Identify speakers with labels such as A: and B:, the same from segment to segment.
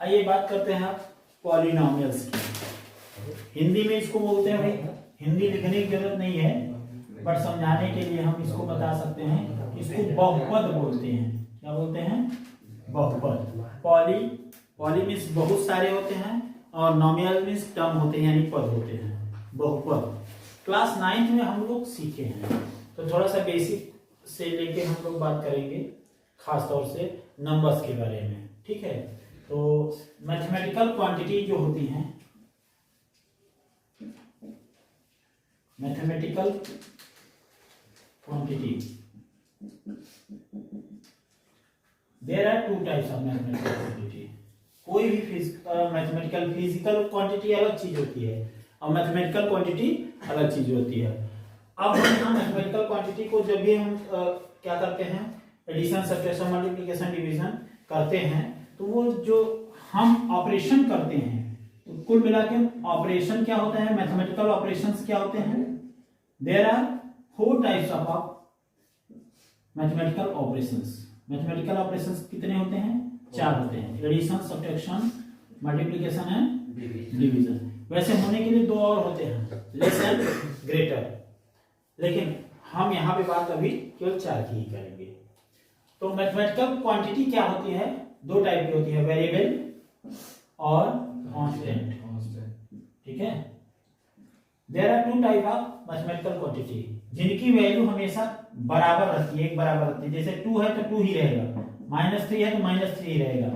A: आइए बात करते हैं पॉलिनोमियल्स की। हिंदी में इसको बोलते हैं भाई, हिंदी लिखने की जरूरत नहीं है, बट समझाने के लिए हम इसको बता सकते हैं कि इसको बहुपद बोलते हैं। क्या बोलते हैं? बहुपद। पॉली मीन्स बहुत सारे होते हैं और नॉमिनल मीन्स टर्म होते हैं, यानी पद होते हैं। बहुपद क्लास 9th में हम लोग सीखे हैं, तो थोड़ा सा बेसिक से लेके हम लोग बात करेंगे खास तौर से नंबर्स के बारे में। ठीक है, तो मैथमेटिकल क्वांटिटी जो होती हैं, mathematical quantity, there are 2 types of mathematical quantity. कोई भी मैथमेटिकल फिजिकल क्वांटिटी अलग चीज होती है और मैथमेटिकल क्वांटिटी अलग चीज होती है। अब हम मैथमेटिकल क्वांटिटी को जब भी हम क्या करते हैं, एडिशन, सब्ट्रैक्शन, मल्टीप्लिकेशन, डिवीजन करते हैं, तो वो जो हम ऑपरेशन करते हैं, तो कुल मिला के ऑपरेशन क्या होता है, मैथमेटिकल ऑपरेशंस क्या होते हैं? There are 4 types of mathematical operations. Mathematical operations कितने होते हैं? 4 होते हैं, addition, subtraction, multiplication and division. वैसे होने के लिए 2 और होते हैं, लेस एंड ग्रेटर, लेकिन हम यहाँ पे बात अभी केवल 4 की ही करेंगे। तो मैथमेटिकल क्वांटिटी क्या होती है? 2 टाइप की होती है, वेरिएबल और कांस्टेंट। ठीक है, there are 2 type of mathematical quantity जिनकी वैल्यू हमेशा बराबर रहती है, एक बराबर रहती है। जैसे 2 है तो 2 ही रहेगा, -3 है तो -3 ही रहेगा,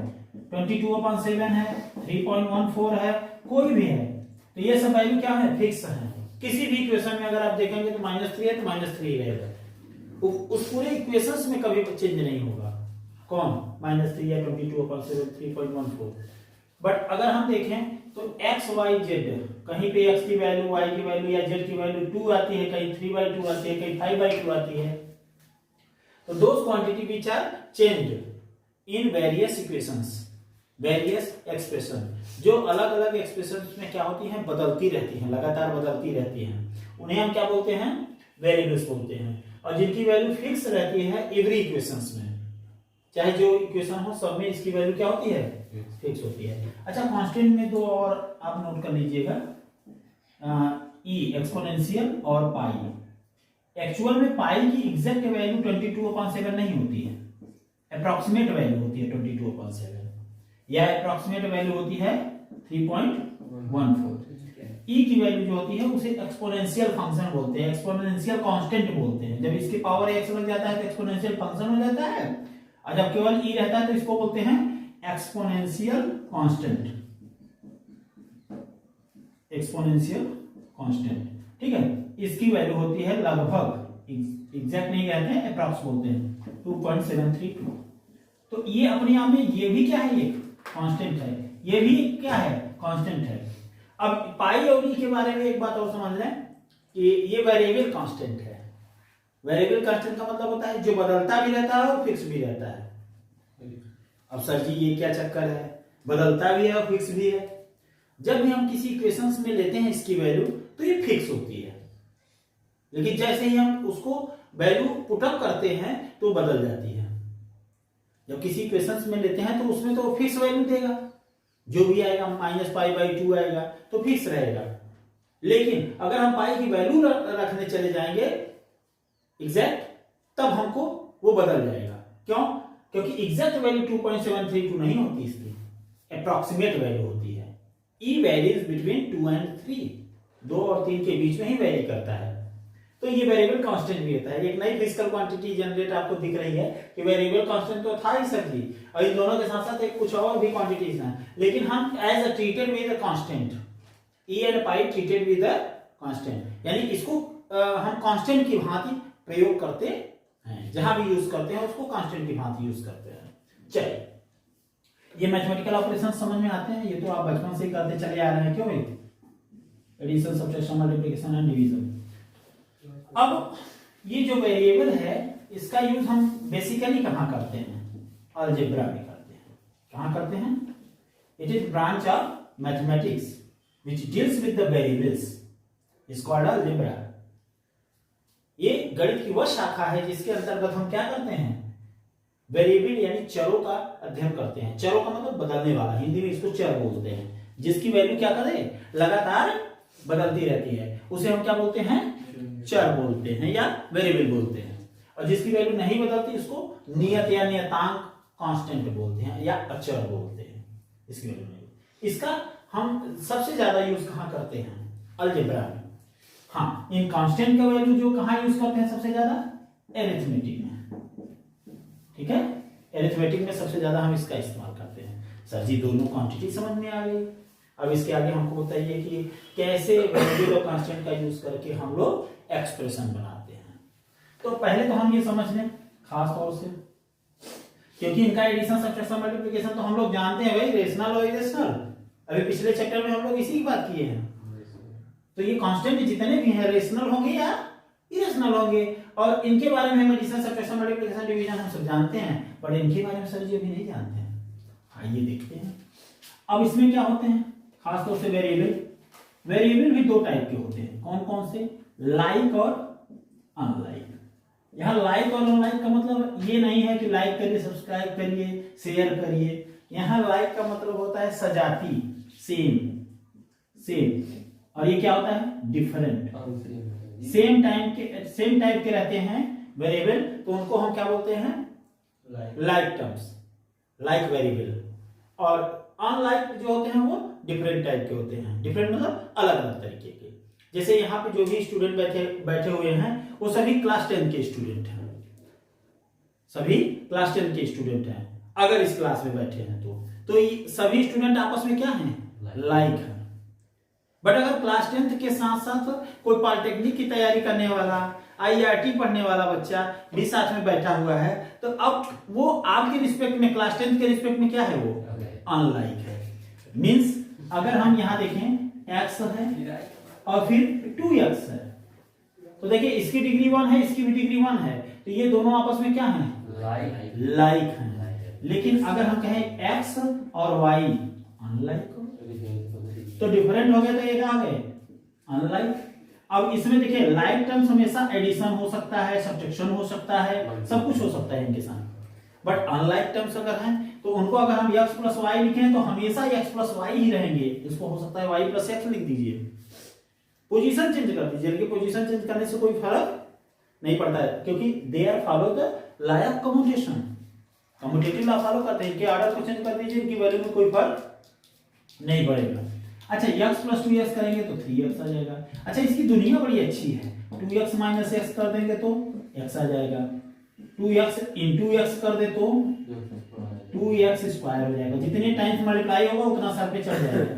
A: 22/7 है, 3.14 है, कोई भी है, तो ये सब वैल्यू क्या है? फिक्स है। किसी भी इक्वेशन में अगर आप देखेंगे तो -3 है तो -3 ही रहेगा, उस पूरे इक्वेशंस में कभी चेंज नहीं होगा। कौन? -3 या 22/7, 3.14। बट अगर हम देखें तो x, y, z, कहीं पे x की वैल्यू, y की वैल्यू या z की वैल्यू 2 आती है, कहीं 3/2 आती है, कहीं 5/2 आती है, तो those quantity which are changed in various equations, various expression, जो अलग अलग एक्सप्रेशंस में क्या होती हैं? बदलती रहती हैं, लगातार बदलती रहती हैं, उन्हें हम क्या बोलते हैं? वेरिएबल्स बोलते हैं। और जिनकी वैल्यू फिक्स रहती है एवरी इक्वेशंस में, चाहे जो इक्वेशन हो सब में इसकी वैल्यू क्या होती है? फिक्स होती है। अच्छा, कांस्टेंट में 2 और आप नोट कर लीजिएगा, ई, एक्सपोनेंशियल और पाई। एक्चुअल में पाई की एग्जैक्ट वैल्यू 22/7 नहीं होती है, अप्रॉक्सीमेट वैल्यू होती है 22/7, या अप्रॉक्सीमेट वैल्यू होती है 3.14। ई की वैल्यू जो होती है उसे एक्सपोनेंशियल फंक्शन बोलते हैं, एक्सपोनेंशियल कांस्टेंट बोलते हैं। जब इसके पावर x लग जाता है तो एक्सपोनेंशियल फंक्शन हो जाता है, और जब केवल ई रहता है तो इसको बोलते हैं एक्सपोनेंशियल कांस्टेंट, एक्सपोनेंशियल कांस्टेंट। ठीक है, इसकी वैल्यू होती है लगभग, एग्जैक्ट नहीं कहते हैं, अप्रॉक्स बोलते हैं, 2.732। तो ये अपने आप में ये भी क्या है? ये कांस्टेंट है, ये भी क्या है? कांस्टेंट है। अब पाई और ई के बारे में एक बात और समझ लें कि ये वेरिएबल कांस्टेंट है। वेरिएबल कांस्टेंट का मतलब होता है जो बदलता भी रहता है और फिक्स भी रहता है। अब सर जी ये क्या चक्कर है, बदलता भी है और फिक्स भी है? जब भी हम किसी इक्वेशंस में लेते हैं इसकी वैल्यू तो ये फिक्स होती है, लेकिन जैसे ही हम उसको वैल्यू पुटअप करते हैं तो बदल जाती है। जब किसी इक्वेशंस में लेते हैं तो उसमें तो फिक्स वैल्यू देगा, जो भी आएगा -π/2 आएगा तो फिक्स रहेगा। लेकिन अगर हम पाई की वैल्यू रखने चले जाएंगे एग्जैक्ट, तब हमको वो बदल जाएगा। क्यों? क्योंकि एग्जैक्ट वैल्यू 2.732 नहीं होती, इसकी अप्रॉक्सीमेट वैल्यू होती है। ई वैरीज बिटवीन 2 and 3, 2 और 3 के बीच में ही वेरी करता है, तो ये वेरिएबल कांस्टेंट भी होता है। एक नई फिजिकल क्वांटिटी जनरेट आपको दिख रही है कि वेरिएबल कांस्टेंट तो था ही सर जी, और इन दोनों के साथ साथ एक कुछ और भी क्वांटिटीज हैं, लेकिन हम as a treated with a constant, e and pi treated with a constant, यानी इसको हम कांस्टेंट की भांति प्रयोग करते हैं, जहां भी यूज करते हैं उसको कांस्टेंट की भांति यूज करते हैं। चलिए, ये मैथमेटिकल ऑपरेशन समझ में आते हैं, ये तो आप बचपन से ही करते चले आ रहे हैं। क्यों भाई? Addition, subtraction, multiplication and division. अब ये जो वेरिएबल है इसका यूज हम बेसिकली कहां करते हैं? अलजेब्रा में करते हैं। कहां करते हैं? It is branch of mathematics which deals with the variables, is called algebra. ये गणित की वह शाखा है जिसके अंतर्गत हम क्या करते हैं? वेरिएबल यानी चरों का अध्ययन करते हैं। चरों का मतलब बदलने वाला, हिंदी में इसको चर बोलते हैं। जिसकी वैल्यू क्या करे, लगातार बदलती रहती है, उसे हम क्या बोलते हैं, चर बोलते हैं या वेरिएबल बोलते हैं। और जिसकी वैल्यू नहीं बदलती उसको नियत या नियतांक कांस्टेंट बोलते हैं या अचर बोलते हैं। इसकी वैल्यू नहीं। इसका हम सबसे ज्यादा यूज कहाँ करते हैं, अलजेब्रा में। हाँ, इन कांस्टेंट का वैल्यू जो कहाँ यूज करते हैं सबसे ज्यादा, अरिथमेटिक में। ठीक है, अरिथमेटिक में सबसे ज्यादा हम इसका इस्तेमाल करते हैं। सर जी दोनों क्वांटिटी समझ में आ गई, अब इसके आगे हमको बताइए कि कैसे वेरिएबल और कांस्टेंट का यूज करके हम लोग एक्सप्रेशन बनाते हैं। तो पहले तो हम ये समझ लें खास तौर से, क्योंकि इनका एडिशन सब्ट्रैक्शन मल्टीप्लिकेशन तो हम लोग जानते हैं भाई, रेशनल और इरेशनल। अभी पिछले चैप्टर में हम लोग इसी की बात किए हैं। तो ये कांस्टेंट जितने भी हैं रेशनल होंगे या इरेशनल होंगे, और इनके बारे में हम एडिशन सब्ट्रैक्शन मल्टीप्लिकेशन डिवीजन हम सब जानते हैं, पर इनके बारे में सर जी अभी नहीं जानते हैं। आइए देखते हैं। अब इसमें क्या होते हैं, खासतौर से वेरिएबल। वेरिएबल भी दो टाइप के होते हैं। कौन कौन से, लाइक और अनलाइक। यहाँ लाइक और अनलाइक का मतलब ये नहीं है कि लाइक करिए, सब्सक्राइब करिए, शेयर करिए। यहाँ लाइक का मतलब होता है सजाती, सेम सेम, और ये क्या होता है, डिफरेंट। सेम टाइप के रहते हैं वेरिएबल, तो उनको हम क्या बोलते हैं, लाइक टर्म्स, लाइक वेरिएबल। और अनलाइक जो होते हैं वो डिफरेंट टाइप के होते हैं। डिफरेंट मतलब अलग अलग तरीके के। जैसे यहाँ पे जो भी स्टूडेंट बैठे हुए हैं वो सभी क्लास 10 के स्टूडेंट हैं, सभी क्लास 10 के स्टूडेंट हैं। अगर इस क्लास में बैठे हैं तो ये सभी स्टूडेंट आपस में क्या हैं, लाइक है। बट अगर क्लास 10 के साथ साथ कोई पॉलिटेक्निक की तैयारी करने वाला, IIT पढ़ने वाला बच्चा भी साथ में बैठा हुआ है, तो अब वो आपके रिस्पेक्ट में, क्लास 10 के रिस्पेक्ट में क्या है, वो अनलाइक है। मींस अगर हम यहां देखें x है और फिर 2x है, तो देखिए इसकी डिग्री 1 है, इसकी भी डिग्री 1 है, तो ये दोनों आपस में क्या हैं, लाइक हैं। लेकिन अगर हम कहें x और y अनलाइक हो, तो डिफरेंट हो गए, तो ये क्या आ गए, अनलाइक। अब इसमें देखिए लाइक टर्म्स हमेशा एडिशन हो सकता है, सब्ट्रैक्शन हो सकता है, सब कुछ हो सकता है इनके साथ। बट अनलाइक टर्म्स अगर हैं तो उनको अगर हम x प्लस वाई लिखें तो हमेशा x प्लस वाई ही रहेंगे। इसको हो सकता है y प्लस x लिख दीजिए, पोजीशन चेंज कर दीजिए, लेकिन पोजीशन चेंज करने से कोई फर्क नहीं पड़ता है, क्योंकि they are follow the law of commutation. Commutative law follow करते हैं, इनके ऑर्डर को चेंज कर दीजिए, इनकी वैल्यू में कोई फर्क नहीं पड़ेगा। अच्छा, x प्लस 2x करेंगे तो 3x आ जाएगा। अच्छा, इसकी दुनिया बड़ी अच्छी है, 2x माइनस x कर देंगे तो x आ जाएगा, 2x इंटू x कर दे तो 2x स्क्वायर हो जाएगा। जितने टाइम्स मल्टीप्लाई होगा उतना सर पे चढ़ जाएगा,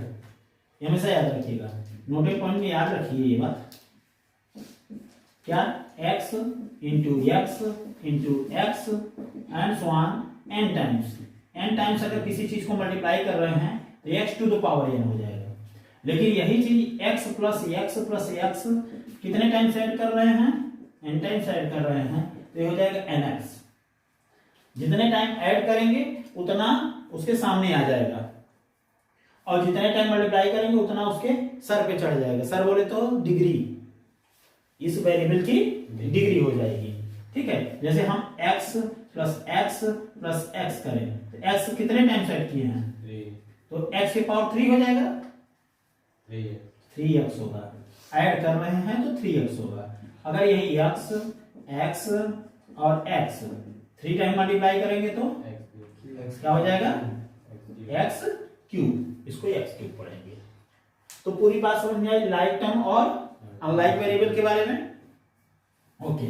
A: ये हमेशा याद रखिएगा, नोटेड पॉइंट में याद रखिए ये बात। क्या, x into x into x and so on n times. n times अगर किसी चीज को मल्टीप्लाई कर रहे हैं तो x to the power n हो जाएगा। लेकिन यही चीज x प्लस x कितने टाइम्स ऐड कर रहे हैं, n टाइम्स ऐड कर रहे हैं, तो ये हो जाएगा nx। जितने टाइम ऐड करेंगे उतना उसके सामने आ जाएगा, और जितने टाइम मल्टीप्लाई करेंगे उतना उसके सर पे चढ़ जाएगा। सर बोले तो डिग्री, इस वेरिएबल की डिग्री हो जाएगी। ठीक है, जैसे हम x प्लस x करें तो x कितने टाइम्स ऐड किए हैं, तो x की पावर 3 हो जाएगा, 3x होगा। ऐड कर रहे हैं तो 3x होगा। अगर यही x और x 3 टाइम मल्टीप्लाई करेंगे तो क्या हो जाएगा, x क्यूब। इसको x क्यूब पढ़ेंगे। तो पूरी बात समझ में आई लाइक टर्म और अनलाइक वेरिएबल के बारे में। ओके,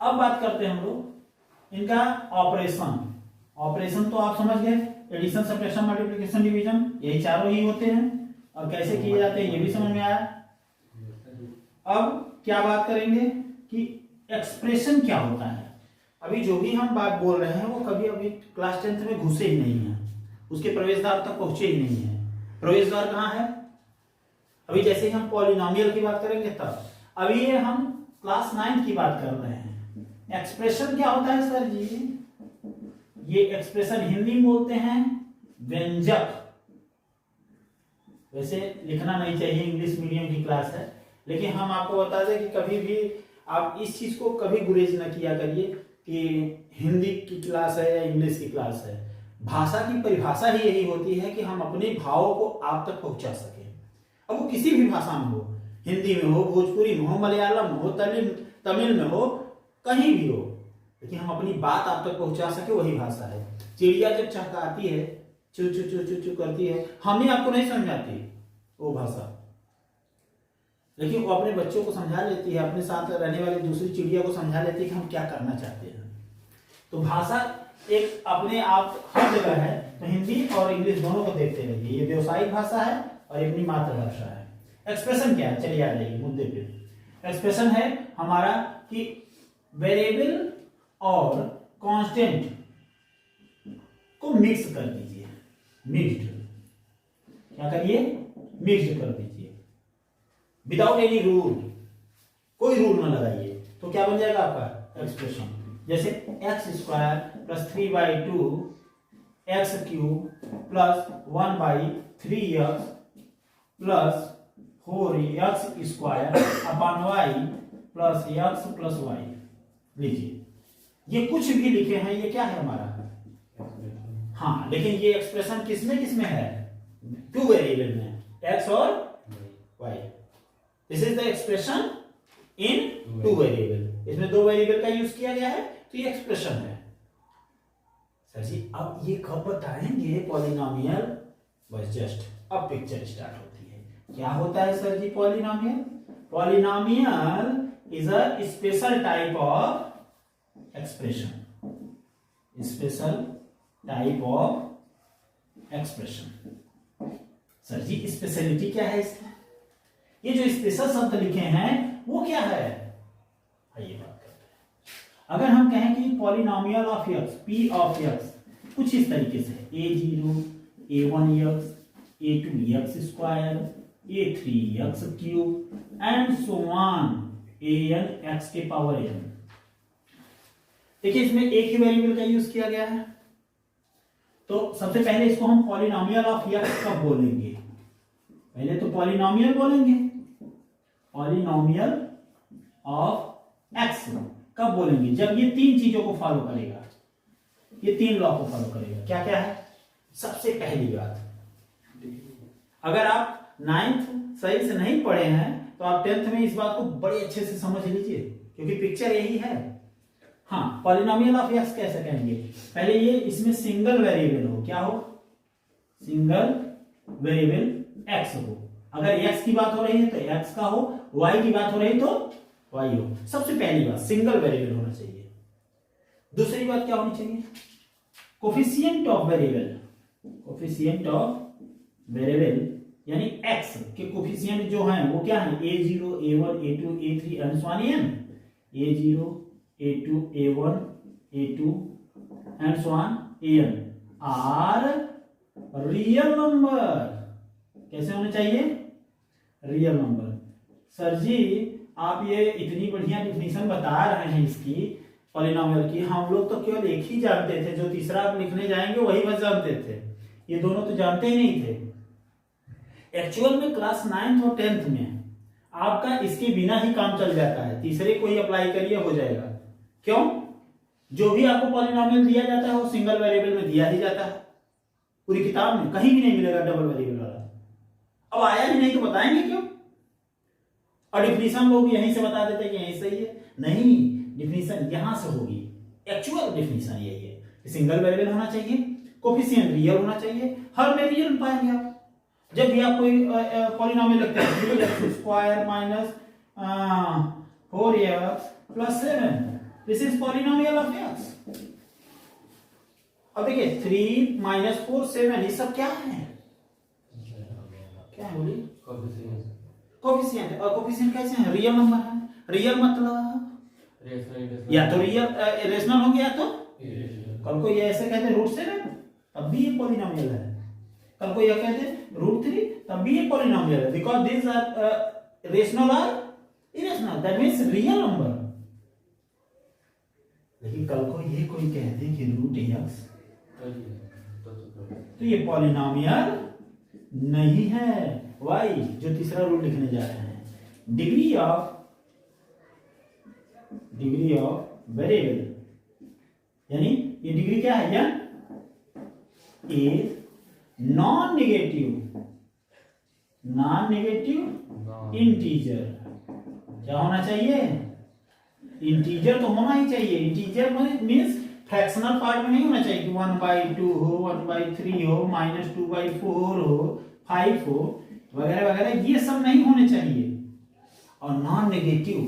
A: अब बात करते हैं हम लोग इनका ऑपरेशन। ऑपरेशन तो आप समझ गए, एडिशन, सब्ट्रैक्शन, मल्टीप्लिकेशन, डिवीजन, यही चारों ही होते हैं, और कैसे किए जाते हैं ये भी समझ में आया। अब क्या बात करेंगे कि एक्सप्रेशन क्या होता है। अभी जो भी हम बात बोल रहे हैं वो कभी अभी क्लास 10 में घुसे ही नहीं है, उसके प्रवेश द्वार तक पहुंचे ही नहीं है। प्रवेश द्वार कहाँ है, अभी जैसे हम पॉलिनोमियल की बात करेंगे तब। अभी ये हम क्लास 9 की बात कर रहे हैं। एक्सप्रेशन क्या होता है सर जी, ये एक्सप्रेशन हिंदी में बोलते हैं व्यंजक। वैसे लिखना नहीं चाहिए, इंग्लिश मीडियम की क्लास है, लेकिन हम आपको बता दें कि कभी भी आप इस चीज को कभी गुरेज न किया करिए कि हिंदी की क्लास है या इंग्लिश की क्लास है, भाषा की परिभाषा ही यही होती है कि हम अपने भावों को आप तक पहुंचा सकें। अब वो किसी भी भाषा में हो, हिंदी में हो, भोजपुरी में हो, मलयालम में हो, तमिल में हो, कहीं भी हो, लेकिन हम अपनी बात आप तक पहुंचा सके, वही भाषा है। चिड़िया जब चहकाती है, चू चू चू चू चू करती है, हमें आपको नहीं समझ आती वो भाषा, लेकिन वो अपने बच्चों को समझा लेती है, अपने साथ रहने वाली दूसरी चिड़िया को समझा लेती है कि हम क्या करना चाहते हैं। तो भाषा एक अपने आप हर जगह है। तो हिंदी और इंग्लिश दोनों को देखते रहिए, ये व्यावसायिक भाषा है और अपनी मातृभाषा है। एक्सप्रेशन क्या है, चलिए आ जाइए मुद्दे पे। एक्सप्रेशन है हमारा कि वेरिएबल और कांस्टेंट को मिक्स कर दीजिए, मिक्स्ड, क्या करिए, मिक्स्ड कर दीजिए, विदाउट एनी रूल, कोई रूल ना लगाइए, तो क्या बन जाएगा आपका एक्सप्रेशन। जैसे x square plus 3/2 x cube plus 1/3 plus 4x square upon y plus x plus y. लीजिए, ये कुछ भी लिखे हैं, ये क्या है हमारा, हाँ, लेकिन ये एक्सप्रेशन किसमें है, टू वेरिएबल में, एक्स और y. This is the expression in two variable. इसमें दो वेरिएबल का यूज किया गया है, तो ये एक्सप्रेशन है। सर जी अब ये कब बताएंगे पॉलिनोमियल, बस जस्ट अब पिक्चर स्टार्ट होती है। क्या होता है sir ji polynomial? Polynomial is a special type of expression, special type of expression. Sir ji speciality क्या है इसकी? ये जो स्पेशल शब्द लिखे हैं वो क्या है, आइए बात करते हैं। अगर हम कहें कि polynomial of x, P of x, कुछ इस तरीके से a0 a1x a2x square a3x cube and so on an x के पावर n। देखिए इसमें एक ही वेरिएबल का यूज किया गया है, तो सबसे पहले इसको हम पॉलिनोमियल ऑफ एक्स कब बोलेंगे? पहले तो पॉलिनोमियल बोलेंगे, पॉलिनोमियल ऑफ एक्स कब बोलेंगे? जब ये तीन चीजों को फॉलो करेगा, ये तीन लॉ को फॉलो करेगा। क्या क्या है? सबसे पहली बात, अगर आप 9th सही से नहीं पढ़े हैं तो आप 10th में इस बात को बड़े अच्छे से समझ लीजिए, क्योंकि पिक्चर यही है। हाँ, पॉलिनोमियल ऑफ एक्स कैसे कहेंगे? पहले ये इसमें सिंगल वेरिएबल हो, क्या हो? सिंगल वेरिएबल एक्स हो। अगर एक्स की बात हो रही है तो एक्स का हो, वाई की बात हो रही तो वाई हो। सबसे पहली बात सिंगल वेरिएबल होना चाहिए। दूसरी बात क्या होनी चाहिए? Coefficient of variable, coefficient of variable यानी एक्स के कोफिशिएंट जो हैं वो क्या है? a0 a1 a2 a3 and so on n। a0 a2 a1 a2 and so on an are real number. कैसे होने चाहिए? Real number. सर जी आप ये इतनी बढ़िया डिफिनीशन बता रहे हैं इसकी पॉलिनोमियल की, हम लोग तो केवल एक ही जानते थे, जो तीसरा आप लिखने जाएंगे वही बस जानते थे, ये दोनों तो जानते ही नहीं थे। एक्चुअल में क्लास 9th और 10th में आपका इसके बिना ही काम चल जाता है, तीसरे को ही अप्लाई करिए हो जाएगा। क्यों? जो भी आपको पॉलिनोमियल दिया जाता है वो सिंगल वेरिएबल में दिया ही जाता है, पूरी किताब में कहीं भी नहीं मिलेगा डबल वेरिएबल वाला। अब आया ही नहीं तो बताएंगे क्यों? और डिफिनीशन लोग यहीं से बता देते हैं कि यहीं सही है। नहीं, डिफिनीशन यहां से होगी, एक्चुअल डिफिनीशन यही है। सिंगल वेरिएबल होना चाहिए, कोफिशिएंट रियल होना चाहिए, हर में रियल पाएंगे आप। जब भी आप कोई पॉलिनोमियल लिखते हैं 3x square minus 4x plus 7, this is polynomial of x। अब देखिए 3 माइनस 4 7, ये सब क्या है? क्या है बोलिए? कोफिशिएंट। और कोफिशिएंट कैसे है? रियल नंबर है। रियल मतलब या तो रियल रेशनल हो गया, तो कल को ये ऐसे कहते रूट 7 तब भी ये पॉलिनोमियल है, कल को ये कहते √3 तब भी ये पॉलिनोमियल है, बिकॉज दिस आर रेशनल और irrational, that means real number. लेकिन कल को ये कोई कह दे कि √x, तो ये पॉलिनोमियल नहीं है। वाई जो तीसरा रूल लिखने जा रहे हैं, डिग्री ऑफ वेरिएबल यानी ये डिग्री क्या है, n is non negative integer. क्या होना चाहिए, इंटीजर तो होना ही चाहिए। इंटीजर मीन्स फ्रैक्शनल पार्ट में नहीं होना चाहिए कि 1/2 हो, 1/3 हो, -2/4 हो, 5 हो, वगैरह वगैरह, ये सब नहीं होने चाहिए। और नॉन नेगेटिव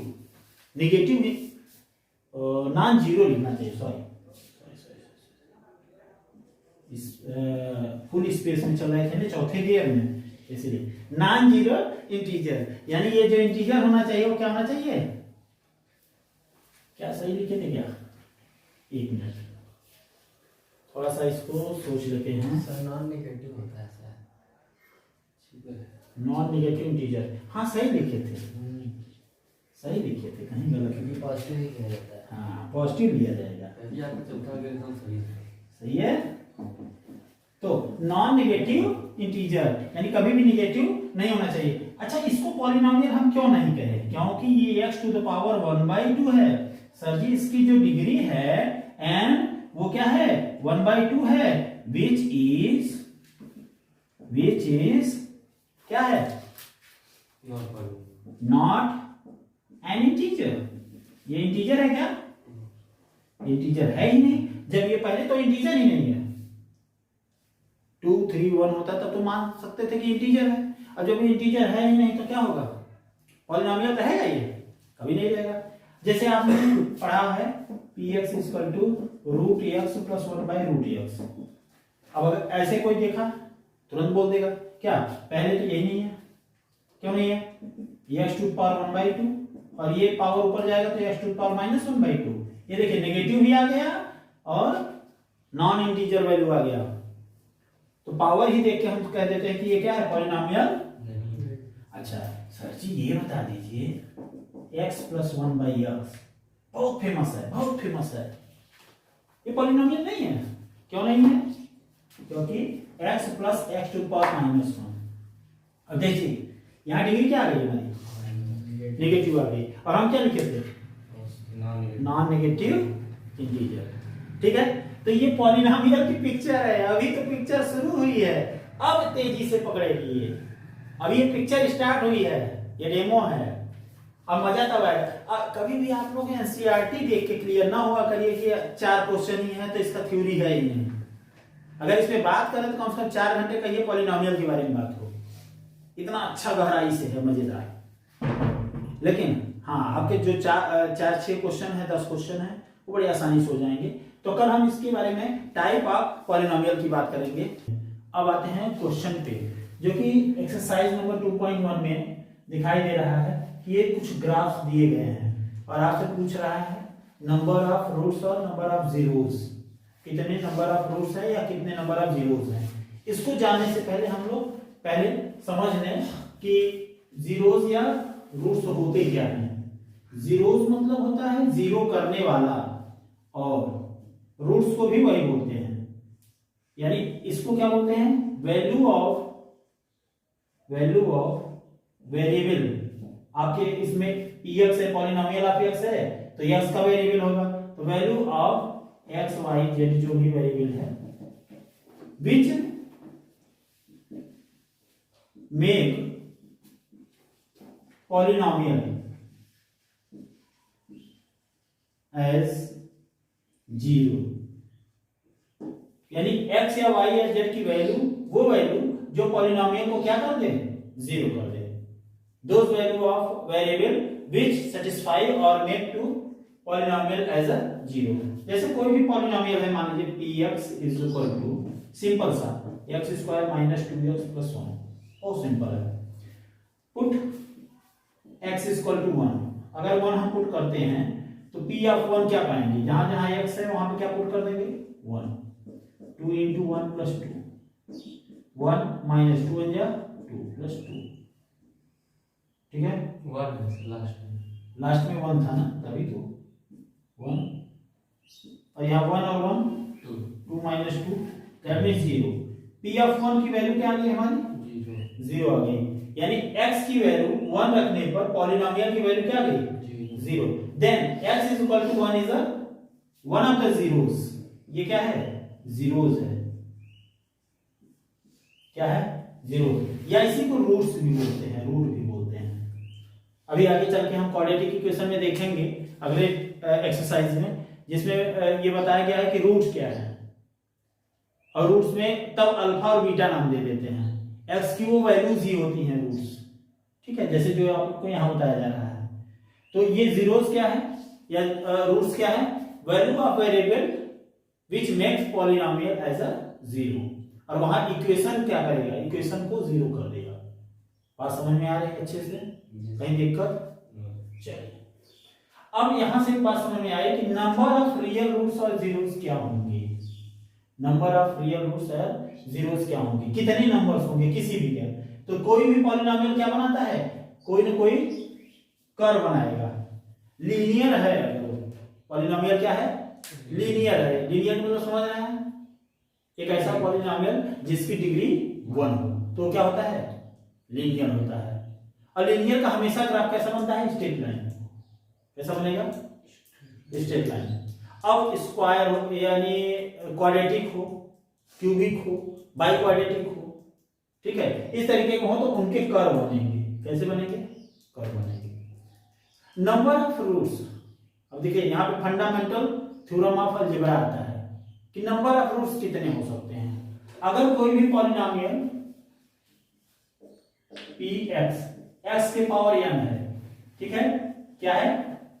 A: नॉन जीरो लिखना चाहिए, सॉरी फुल स्पेस में चल रहे थे ना चौथे गियर में, इसलिए नॉन जीरो इंटीजर, यानी ये जो इंटीजर होना चाहिए वो क्या होना चाहिए, क्या सही लिखे थे क्या, एक मिनट थोड़ा सा इसको सोच लेते हैं।
B: सर नॉन नेगेटिव होता है सर,
A: नॉन नेगेटिव इंटीजर, हाँ सही लिखे थे, सही लिखे थे, कहीं गलत
B: क्योंकि पॉजिटिव ही किया जाता है।
A: हाँ पॉजिटिव लिया जाएगा,
B: अभी आपका चौथा गियर एकदम सही है।
A: सही है। तो नॉन नेगेटिव इंटीजर यानी कभी भी नेगेटिव नहीं होना चाहिए। अच्छा, इसको पॉलिनोमियल हम क्यों नहीं कहे, क्योंकि ये x टू द पावर 1/2 है। सर जी इसकी जो डिग्री है n वो क्या है, 1/2 है, विच इज क्या है, नॉट एन इंटीजर। ये इंटीजर है क्या, इंटीजर है ही नहीं, जब ये पहले तो इंटीजर ही नहीं है। 2, 3, 1 होता तब तो मान सकते थे कि इंटीजर है, और जब ये इंटीजर है ही नहीं तो क्या होगा, पॉलिनोमियल रहेगा ये, कभी नहीं रहेगा। जैसे आपने पढ़ा है px = √x + 1/√x। अब अगर ऐसे कोई देखा तुरंत बोल देगा क्या, पहले तो यही नहीं है, क्यों नहीं है, x टू पावर 1/2, और ये पावर ऊपर जाएगा तो x टू पावर -1/2। ये देखिए नेगेटिव भी आ गया और नॉन इंटीजर वैल्यू आ गया, तो पावर ही देख के हम कह देते हैं कि ये क्या है, पॉलिनोमियल। अच्छा सर जी ये बता दीजिए x + 1/x बहुत फेमस है, ये पॉलिनोमियल नहीं है। क्यों नहीं है, क्योंकि x + x टू पावर -1। अब देखिए यहाँ डिग्री क्या आ गई हमारी, नेगेटिव आ गई, और हम क्या लिखे थे, नॉन नेगेटिव इंटीजर। ठीक है, तो ये पॉलिनोमियल की पिक्चर है, अभी तो पिक्चर शुरू हुई है, अब तेजी से पकड़ेगी ये, अभी ये पिक्चर स्टार्ट हुई है, ये डेमो है, अब मजा तब आएगा। कभी भी आप लोग एनसीईआरटी देख के क्लियर ना हुआ करिए कि 4 क्वेश्चन ही है तो इसका थ्योरी है ही नहीं। अगर इसमें बात करें तो कम से कम 4 घंटे का ये पॉलिनोमियल के बारे में बात हो, इतना अच्छा गहराई से है, मजेदार। लेकिन हाँ आपके जो 4-6 क्वेश्चन है, 10 क्वेश्चन है, वो बड़ी आसानी से हो जाएंगे। तो कल हम इसके बारे में टाइप ऑफ पॉलिनोमियल की बात करेंगे। अब आते हैं क्वेश्चन पे, जो कि एक्सरसाइज नंबर 2.1 में दिखाई दे रहा है कि ये कुछ ग्राफ्स दिए गए हैं और आपसे पूछ रहा है नंबर ऑफ रूट्स और नंबर ऑफ जीरोस, कितने नंबर ऑफ रूट्स है या कितने नंबर ऑफ जीरोस हैं। इसको जानने से पहले हम लोग पहले समझ लें कि जीरोस या रूट्स होते क्या हैं। जीरोस मतलब होता है जीरो करने वाला, और रूट्स को भी वही बोलते हैं, यानी इसको क्या बोलते हैं, वैल्यू ऑफ वेरिएबल। आपके इसमें px है, पॉलिनोमियल ऑफ x है, तो x का वेरिएबल होगा, तो value of x y z जो भी वेरिएबल है, विच मेक पॉलिनोमियल एज 0, यानी x या y या z की वैल्यू, वो वैल्यू जो पॉलिनोमियल को क्या कर दे, 0 कर दे। Those value of variable which satisfy or make to polynomial as a 0। जैसे कोई भी पॉलिनोमियल है, मान लीजिए px = सिंपल सा x² - 2x + 1, बहुत सिंपल है। पुट x = 1, अगर 1 हम पुट करते हैं तो p ऑफ 1 क्या पाएंगे, जहां जहां x है वहां पे क्या पुट कर देंगे, 1। 2 × 1 + 2, 1 - 2 × 2 + 2, ठीक है,
B: 1
A: लास्ट में 1 था ना, तभी तो 1, और यहाँ 1 और 1 2 2 - 2 दैट मींस 0। p ऑफ 1 की वैल्यू क्या आ गई हमारी, 0 आ गई, यानी x की वैल्यू 1 रखने पर पॉलिनोमियल की वैल्यू क्या आ गई, 0। Then x = 1 is a one of the zeros, ये क्या है, जीरोस है, क्या है, जीरो, या इसी को रूट्स भी बोलते हैं, रूट भी बोलते हैं। अभी आगे चल के हम क्वाड्रेटिक इक्वेशन में देखेंगे अगले एक्सरसाइज में, जिसमें ये बताया गया है कि रूट्स क्या है, और रूट्स में तब अल्फा और बीटा नाम दे देते हैं, एक्स की वो वैल्यूज ही होती हैं रूट्स, ठीक है, जैसे जो आपको यहाँ बताया जा रहा है। तो ये जीरोस क्या है या रूट्स क्या है, value of variable which makes polynomial as a zero, और वहां इक्वेशन क्या करेगा, इक्वेशन को जीरो कर देगा। बात समझ में आ रही है अच्छे से, कहीं दिक्कत? चलिए अब यहां से बात समझ में आई कि नंबर ऑफ रियल रूट्स और जीरोस क्या होंगे, नंबर ऑफ रियल रूट्स और जीरोस क्या होंगे, कितने नंबर्स होंगे किसी भी के। तो कोई भी पॉलिनोमियल क्या बनाता है, कोई ना कोई कर्व बनाएगा, लीनियर है, अगर पॉलिनोमियल क्या है, लीनियर है, लीनियर मतलब समझ रहे हैं, एक ऐसा पॉलिनोमियल जिसकी डिग्री 1 हो तो क्या होता है, लीनियर होता है। और लीनियर का हमेशा ग्राफ कैसा बनता है, स्ट्रेट लाइन, कैसा बनेगा, स्ट्रेट लाइन। अब स्क्वायर हो यानी क्वाड्रेटिक हो, क्यूबिक हो, बाई क्वाड्रेटिक हो, ठीक है, इस तरीके के हो तो उनके कर्व बनेंगे, कैसे बनेंगे, कर्व बनेंगे। नंबर ऑफ रूट्स, अब देखिए यहाँ पे फंडामेंटल थ्योरम ऑफ अलजेब्रा आता है कि नंबर ऑफ रूट्स कितने हो सकते हैं। अगर कोई भी पॉलिनोमियल पी एक्स के पावर n है, ठीक है, क्या है,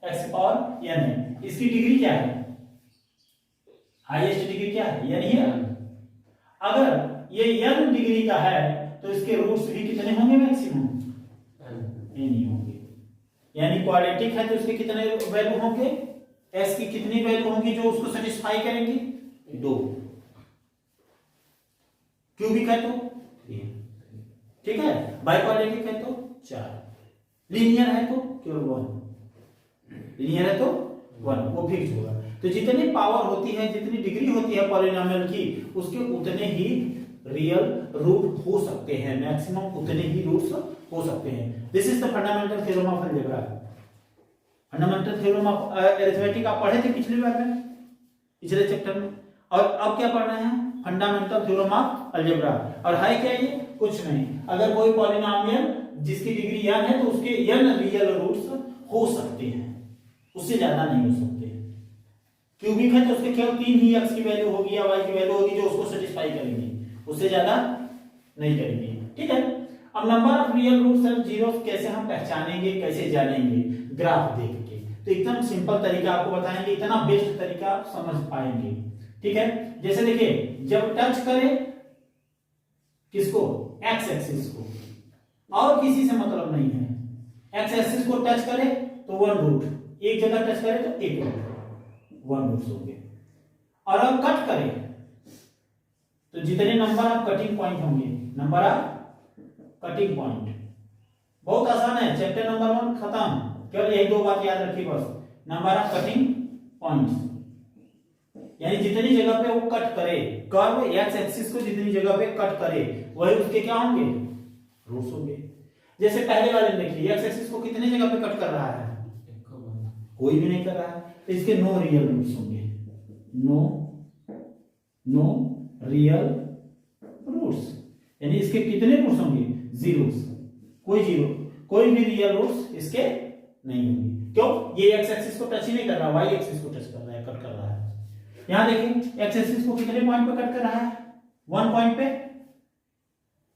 A: x के पावर n है, इसकी डिग्री क्या है, हाईएस्ट डिग्री क्या है, n ही है। अगर ये n डिग्री का है तो इसके रूट्स भी कितने होंगे, मैक्सिमम n ही होंगे, यानी क्वाड्रेटिक है तो इसके कितने वैल्यू होंगे, s की कितनी वैल्यू होंगी जो उसको सेटिस्फाई करेंगी, 2, क्यूबिक है तो 3, ठीक है, बाई क्वाड्रेटिक है तो 4, लीनियर है तो केवल 1, लीनियर है तो 1, वो फिक्स होगा। तो जितनी पावर होती है, जितनी डिग्री होती है पॉलिनोमियल की, उसके उतने ही रियल रूट हो सकते हैं, मैक्सिमम उतने ही रूट्स हो सकते हैं। This is the fundamental theorem of algebra. Fundamental theorem of arithmetic आप पढ़े थे पिछली बार में, पिछले चैप्टर में, और अब क्या पढ़ रहे हैं, फंडामेंटल थ्योरम ऑफ अलजेब्रा। और है क्या ये, कुछ नहीं, अगर कोई पॉलिनोमियल जिसकी डिग्री n है तो उसके n रियल रूट्स हो सकते हैं, उससे ज्यादा नहीं हो सकते। क्यूबिक है तो उसके केवल 3 ही x की वैल्यू होगी या y की वैल्यू होगी जो उसको सेटिस्फाई करेंगे, उससे ज्यादा नहीं करेंगे, ठीक है। अब नंबर ऑफ रियल रूट्स और जीरोस कैसे हम पहचानेंगे, कैसे जानेंगे, ग्राफ देख के। तो एकदम सिंपल तरीका आपको बताएंगे, इतना बेस्ट तरीका आप समझ पाएंगे, ठीक है। जैसे देखिए, जब टच करे किसको, एक्स एक्सिस को, और किसी से मतलब नहीं है, एक्स एक्सिस को टच करे तो 1 रूट, एक जगह टच करे तो 1 रूट, 1 रूट्स होंगे। और अब कट करे तो जितने नंबर ऑफ कटिंग पॉइंट होंगे, नंबर ऑफ कटिंग पॉइंट, बहुत आसान है, चैप्टर नंबर 1 खत्म, केवल यही 2 बात याद रखिए बस, नंबर ऑफ कटिंग पॉइंट्स, यानी जितनी जगह पे वो कट करे, कर्व एक्स एक्सिस को जितनी जगह पे कट करे वही उसके क्या होंगे, रूट्स होंगे। जैसे पहले वाले में देखिए, एक्स एक्सिस को कितने जगह पे कट कर रहा है, कोई भी नहीं कर रहा है, तो इसके नो रियल रूट्स होंगे, नो रियल रूट्स, यानी इसके कितने रूट्स होंगे, जीरोस, कोई भी रियल रूट्स इसके नहीं होंगे। क्यों, ये एक्स एक्सिस को टच ही नहीं कर रहा, वाई एक्सिस को टच कर रहा है, कट कर रहा है। यहां देखिए, एक्स एक्सिस को कितने पॉइंट पे कट कर रहा है, 1 पॉइंट पे,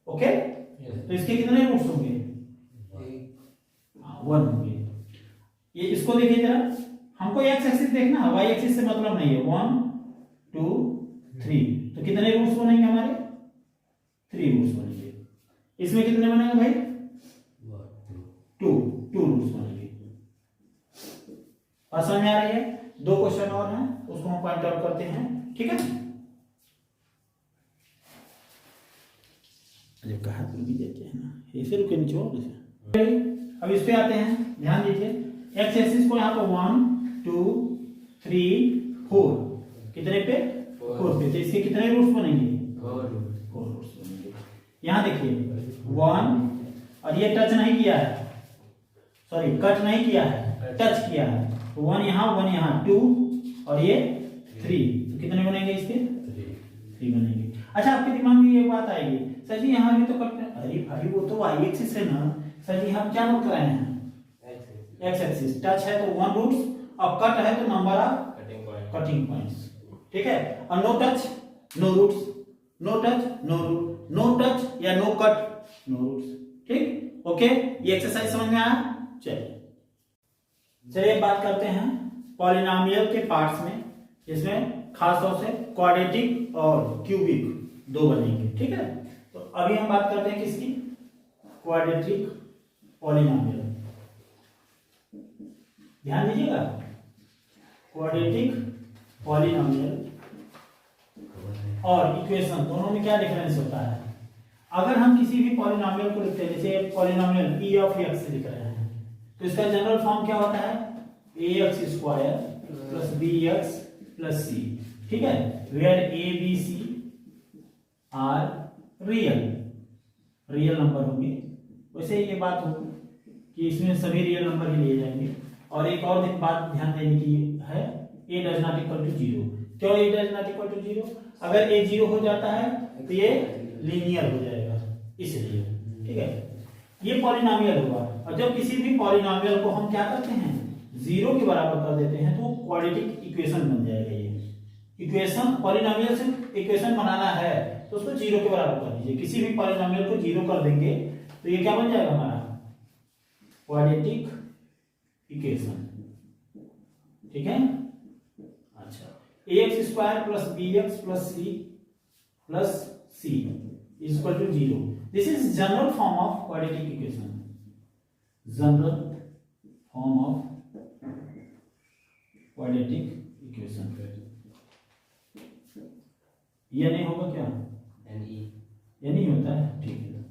A: ओके, तो इसके कितने रूट्स होंगे, 1 होंगे। ये इसको देखिए जरा, हमको एक्स एक्सिस देखना है, वाई एक्सिस से मतलब नहीं है, 1 2 3, तो कितने रूट्स बनेंगे हमारे, 3 रूट्स बनेंगे। इसमें कितने बनेंगे भाई, 2 रूट्स बनेंगे। बात समझ में आ रही है। 2 क्वेश्चन और हैं, उसको हम पॉइंट आउट करते हैं, ठीक है। जब कहा तो भी देते हैं ना, ऐसे रुके नीचे और ऐसे। अब इस पे आते हैं, ध्यान दीजिए, एक्स एक्सिस को यहाँ पे 1 2 3 4, कितने पे, 4 पे, तो इसके कितने रूट्स बनेंगे, 4 रूट्स बनेंगे। यहाँ देखिए 1, और ये टच नहीं किया है, सॉरी कट नहीं किया है, टच किया है, तो 1 यहाँ 2 और ये 3, तो कितने बनेंगे इसके? 3 बनेंगे। अच्छा, आपके दिमाग में ये बात आएगी, सर जी यहाँ भी तो कट, अरे भाई वो तो y एक्सिस है ना। सर जी हम क्या नोट कराए हैं? x axis. टच है तो 1 रूट्स, और कट है तो नंबर ऑफ कटिंग पॉइंट्स। ठीक है, और no touch no roots, no touch no root, no touch या नो कट नो रूट्स। ठीक, ओके, ये एक्सरसाइज समझ में आया? चलिए बात करते हैं पॉलिनोमियल के पार्ट्स में, इसमें खास तौर से क्वाड्रेटिक और क्यूबिक 2 बनेंगे। ठीक है, तो अभी हम बात करते हैं किसकी? Quadratic polynomial. ध्यान दीजिएगा, क्वाड्रेटिक पॉलिनोमियल और इक्वेशन दोनों में क्या डिफरेंस होता है? अगर हम किसी भी पॉलिनोमियल को लिखते हैं, जैसे पॉलिनोमियल p ऑफ x लिख रहे हैं, तो इसका जनरल फॉर्म क्या होता है? ax square plus bx plus c। ठीक है, where a b c are real number होंगे। वैसे ये बात हो कि इसमें सभी रियल नंबर ही लिए जाएंगे। और एक और बात ध्यान देने की है, a does not equal to 0। क्यों a does not equal to 0? अगर a 0 हो जाता है तो ये लीनियर हो जाएगा, इसलिए। ठीक है, ये पॉलिनोमियल हुआ। और जब किसी भी पॉलिनोमियल को हम क्या करते हैं? 0 के बराबर कर देते हैं, तो क्वाड्रेटिक इक्वेशन बन जाएगा। ये इक्वेशन, पॉलिनोमियल से इक्वेशन बनाना है तो उसको 0 के बराबर कर दीजिए। किसी भी पॉलिनोमियल को 0 कर देंगे तो ये क्या बन जाएगा हमारा? Quadratic equation. ठीक है, अच्छा, ax square plus bx plus c plus c is equal to 0. This is general form of quadratic equation. General form of quadratic equation. ये नहीं होगा क्या? ये नहीं होता है, ठीक है।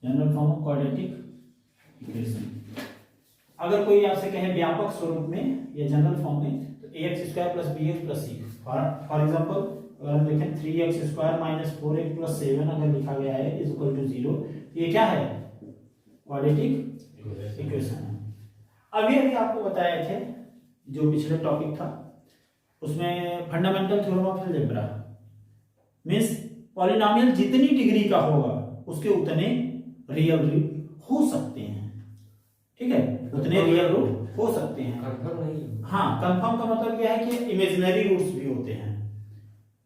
A: General form of quadratic equation. अगर कोई आपसे कहे व्यापक स्वरूप में या जनरल फॉर्म में, तो ax square plus bx plus c। For example अगर हम देखें 3x square minus 4x plus 7 अगर लिखा गया है इज इक्वल टू 0, ये क्या है? क्वाड्रेटिक इक्वेशन है। अभी आपको बताए थे जो पिछले टॉपिक था उसमें fundamental theorem of algebra, means polynomial जितनी डिग्री का होगा उसके उतने रियल रूट हो सकते हैं। ठीक है, उतने रियल रूट हो सकते हैं।
B: कंफर्म नहीं।
A: हाँ, कंफर्म का मतलब क्या है कि इमेजिनरी रूट्स भी होते हैं,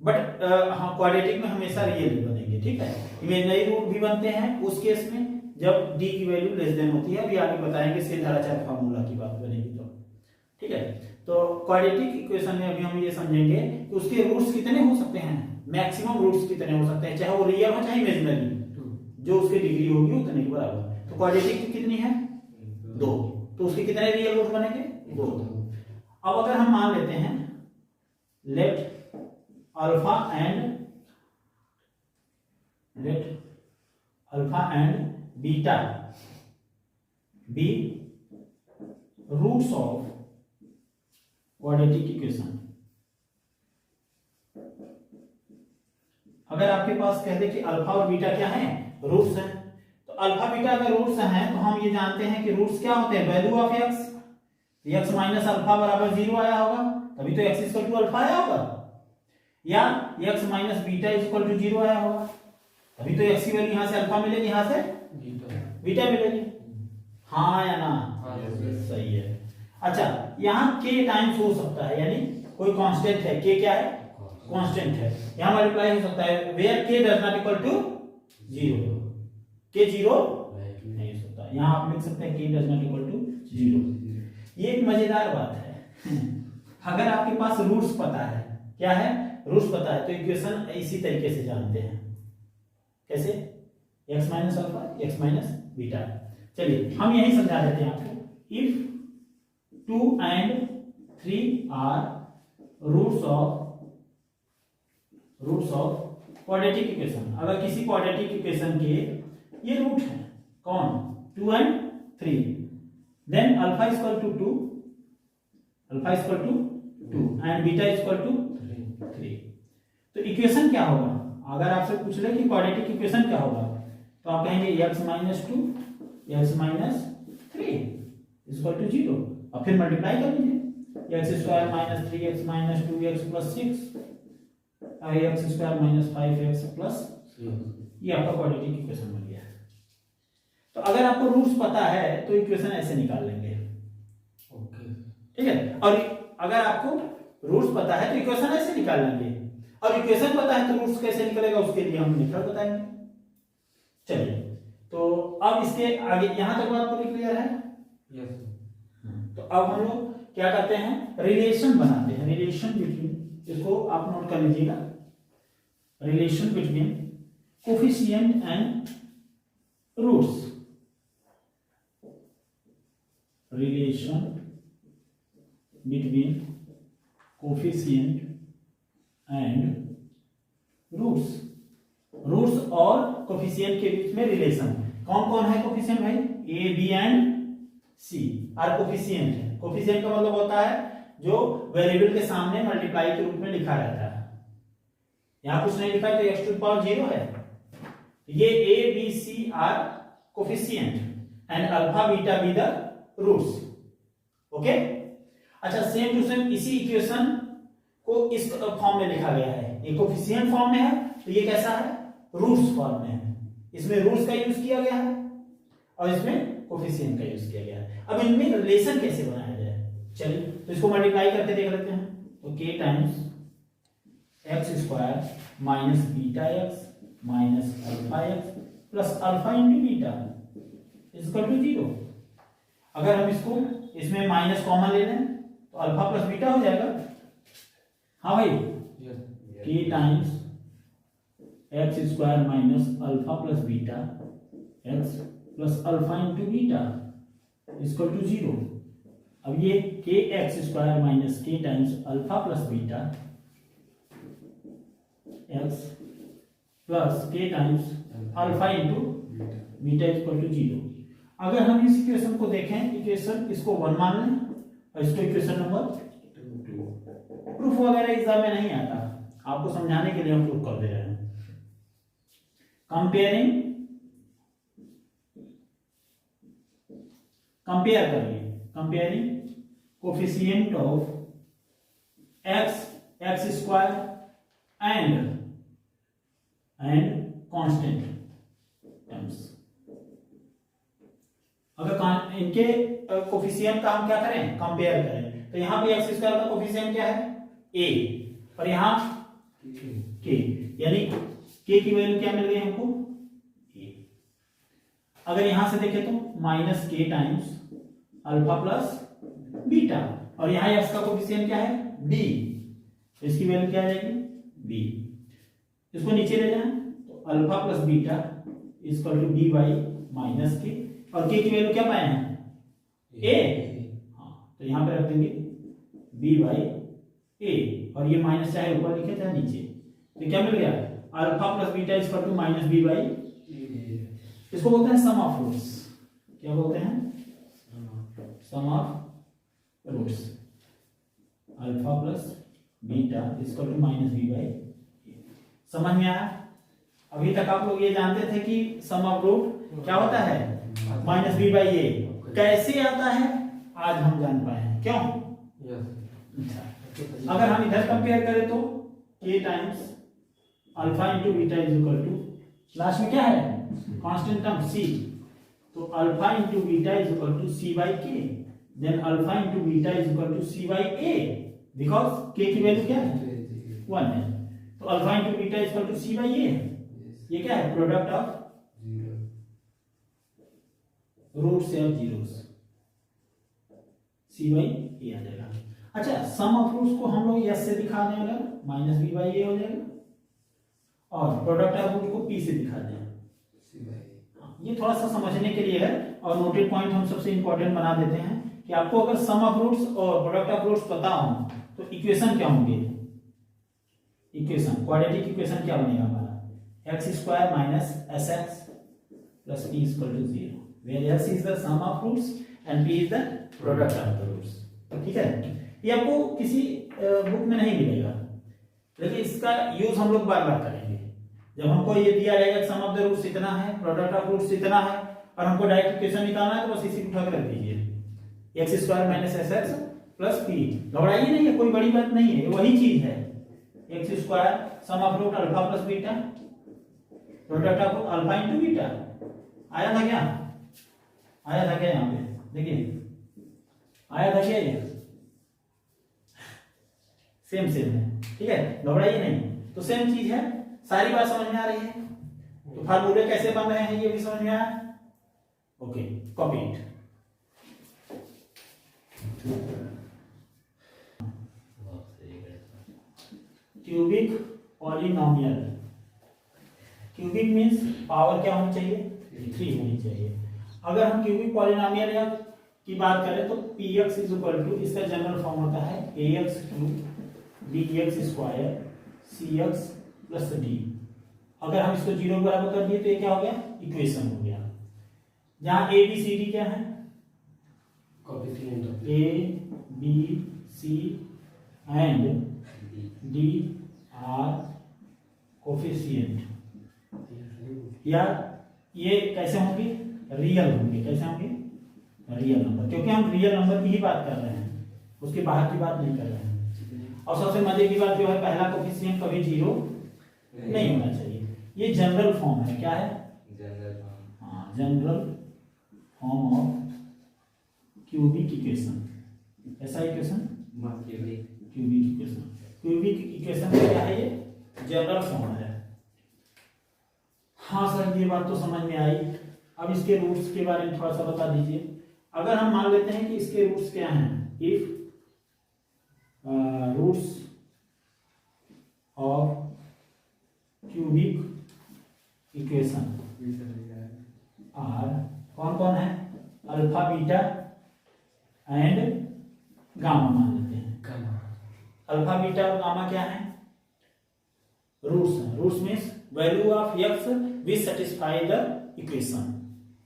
A: बट हाँ क्वाड्रेटिक में हमेशा रियल बनेंगे। ठीक है, इमेजिनरी रूट भी बनते हैं उस केस में जब d की वैल्यू लेस देन होती है। अभी आगे बताएंगे सेन-धाराचार्य फार्मूला की बात बनेगी तो। ठीक है, तो क्वाड्रेटिक इक्वेशन में अभी हम ये समझेंगे कि उसके रूट्स कितने हो सकते हैं, मैक्सिमम रूट्स कितने हो सकते हैं, चाहे वो रियल हो चाहे इमेजिनरी, जो उसकी डिग्री होगी उतने के बराबर। तो क्वाड्रेटिक की कितनी है? 2, तो उसके कितने रियल रूट बनेंगे? 2। अब अगर हम मान लेते हैं let alpha and beta be roots of quadratic equation. अगर आपके पास कह दे कि अल्फा और बीटा क्या है? रूट्स हैं, तो अल्फा बीटा अगर रूट्स हैं तो हम ये जानते हैं कि रूट्स क्या होते हैं? Value of x. X minus alpha बराबर 0 आया होगा, तभी तो एक्स इक्वल टू अल्फा आया होगा। या x minus beta is equal to 0 आया होगा, तभी तो एक्स की वैल्यू यहां से अल्फा मिलेगी, यहां से बीटा मिलेगी। हाँ या ना? सही है। अच्छा, यहाँ k टाइम्स हो सकता है, यानी कोई कांस्टेंट है, k क्या है? कांस्टेंट है, यहाँ मल्टीप्लाई हो सकता है। Where k does not equal to 0, k 0 नहीं हो सकता। यहाँ आप लिख सकते हैं k does not equal to 0। ये एक मजेदार बात है। अगर आपके पास रूट्स पता है, क्या है? रूट्स पता है, तो इक्वेशन इसी तरीके से जानते हैं। कैसे? x minus alpha x minus beta. चलिए हम यही समझा देते हैं आपको। If 2 and 3 are roots of quadratic equation, अगर किसी क्वाड्रेटिक इक्वेशन के ये रूट हैं, कौन? 2 and 3, then alpha is equal to 2 and beta is equal to 3। तो इक्वेशन क्या होगा? अगर आपसे पूछ ले कि क्वाड्रेटिक इक्वेशन क्या होगा, तो आप कहेंगे x minus 2 x minus 3 is equal to 0, और फिर मल्टीप्लाई कर लीजिए। X square minus 3x minus 2x plus 6 और x square minus 5x plus, ये आपका क्वाड्रेटिक इक्वेशन बन गया। तो अगर आपको रूट्स पता है तो इक्वेशन ऐसे निकाल लेंगे,
B: ओके
A: ठीक है। और अगर आपको रूट्स पता है तो इक्वेशन ऐसे निकाल लेंगे, और इक्वेशन पता है तो रूट्स कैसे निकलेगा उसके लिए हम मेथड बताएंगे। चलिए, तो अब इसके आगे यहां तक बात पूरी क्लियर है।
B: यस
A: तो अब हम लोग क्या करते हैं, रिलेशन बनाते हैं, रिलेशन बिटवीन, इसको आप नोट कर लीजिएगा, relation between coefficient and roots, relation between coefficient and roots, roots और कोफिशिएंट के बीच में रिलेशन। कौन कौन है कोफिशिएंट भाई, a b and c are coefficient है। कोफिशिएंट का मतलब होता है जो वेरिएबल के सामने मल्टीप्लाई के रूप में लिखा रहता है। यहां कुछ नहीं लिखा है तो x टू द पावर 0 है। ये a b c are coefficient and alpha beta be the roots, okay. अच्छा, सेम टू सेम इसी इक्वेशन को इस फॉर्म में लिखा गया है, ये कोफिशिएंट फॉर्म में है तो ये कैसा है, रूट्स फॉर्म में है। इसमें रूट्स का यूज किया गया है और इसमें कोफिशिएंट का यूज किया गया है। अब इनमें रिलेशन कैसे बनाया जाए, चलिए तो इसको मल्टीप्लाई करके देख लेते हैं। तो k times x square minus beta x minus alpha x plus alpha into beta equal to 0। अगर हम इसको इसमें माइनस कॉमन ले लें तो अल्फा प्लस बीटा हो जाएगा। हाँ भाई, k times x square minus alpha plus beta x plus alpha into beta equal to 0। अब ये k x square minus k times alpha plus beta x plus k times alpha into beta equal to 0। अगर हम इस equation को देखें, equation इसको 1 मान लें और इसको इक्वेशन नंबर 2। प्रूफ वगैरह एग्जाम में नहीं आता, आपको समझाने के लिए हम प्रूफ कर दे रहे हैं। कंपेयर करिए, comparing coefficient of x square and constant terms. अगर इनके कोफिशिएंट का हम क्या करें, कंपेयर करें, तो यहां पे एक्स स्क्वायर का कोफिशिएंट क्या है, a, और यहां k, यानी k की वैल्यू क्या मिल गई हमको, a। अगर यहां से देखें तो minus k times alpha plus beta, और यहां x का कोफिशिएंट क्या है, b, तो इसकी वैल्यू क्या आ जाएगी, b। इसको नीचे ले जाएं तो alpha plus beta equal to b by minus k, और k की वैल्यू क्या पाए हैं, a, हाँ, तो यहां पे रख देंगे b बाई a, और ये माइनस चाहे ऊपर लिखे चाहे नीचे, तो क्या मिल गया, alpha plus beta equal to minus b by a। इसको बोलते हैं सम ऑफ रूट्स। क्या बोलते हैं, sum of roots, alpha plus beta equal to minus b by a। समझ में आया। अभी तक आप लोग ये जानते थे कि सम ऑफ रूट क्या होता है, माइनस b बाई a। कैसे आता है आज हम जान पाए हैं, क्यों। अच्छा, अगर हम इधर कंपेयर करें तो k times alpha into beta is equal to, last में क्या है, कांस्टेंट टर्म c, तो alpha into beta is equal to c by k, then alpha into beta is equal to c by a, because k की value क्या है, 1 है, तो alpha into beta is equal to c by a। ये क्या है, product of roots of zeros, c by a आ जाएगा। अच्छा, सम ऑफ रूट्स को हम लोग s से दिखा दें, अगर माइनस b बाई a हो जाएगा, और प्रोडक्ट ऑफ रूट को p से दिखा दें। ये थोड़ा सा समझने के लिए है, और नोटेड पॉइंट हम सबसे इंपॉर्टेंट बना देते हैं कि आपको अगर सम ऑफ रूट्स और प्रोडक्ट ऑफ रूट्स पता हो तो इक्वेशन क्या होंगे, इक्वेशन क्वाड्रेटिक इक्वेशन क्या बनेगा हमारा, x square minus s x plus p equal to 0, where s is the sum of roots and p is the product of the roots. ठीक है, ये आपको किसी बुक में नहीं मिलेगा, लेकिन इसका यूज हम लोग बार बार करेंगे। जब हमको ये दिया जाएगा सम ऑफ द रूट्स इतना है, प्रोडक्ट ऑफ रूट्स इतना है, और हमको डायरेक्ट इक्वेशन निकालना है, तो बस इसी को उठा के रख दीजिए, x square minus s x plus P, घबराइए नहीं है, कोई बड़ी बात नहीं है, वही चीज है। X square sum of root alpha plus beta, product of alpha into beta. आया था क्या? आया था क्या? यहाँ पे देखिए आया था क्या? ये सेम सेम है, ठीक है, घबराइए नहीं। तो सेम चीज है, सारी बात समझ में आ रही है। तो फार्मूले कैसे बन रहे हैं ये भी समझ में आया। Okay, copy it. Cubic polynomial, cubic means power क्या होनी चाहिए? 3 होनी चाहिए। अगर हम क्यूबिक पॉलिनोमियल या की बात करें तो px इज इक्वल टू, इसका जनरल फॉर्म होता है ax cube dx square cx plus d। अगर हम इसको 0 बराबर कर दिए तो ये क्या हो गया? इक्वेशन हो गया। जहां a b c d क्या है?
B: Coefficient
A: a b c and d are coefficient, या ये कैसे होंगे? रियल होंगे। कैसे होंगे? रियल नंबर, क्योंकि हम रियल नंबर की ही बात कर रहे हैं, उसके बाहर की बात नहीं कर रहे हैं। और सबसे मजे की बात जो है, पहला कोफिशिएंट कभी 0 नहीं होना चाहिए। ये जनरल फॉर्म है। क्या है?
B: General form.
A: हाँ, general form of cubic equation. ऐसा equation cubic equation, cubic equation क्या है? ये जनरल फॉर्म है। हाँ सर, ये बात तो समझ में आई। अब इसके रूट्स के बारे में थोड़ा सा बता दीजिए। अगर हम मान लेते हैं कि इसके रूट्स क्या हैं, if roots of cubic equation are कौन कौन है? अल्फा बीटा एंड गामा मान लेते हैं। अल्फा बीटा और गामा क्या है? रूट्स हैं। Roots means value of x which satisfy the equation.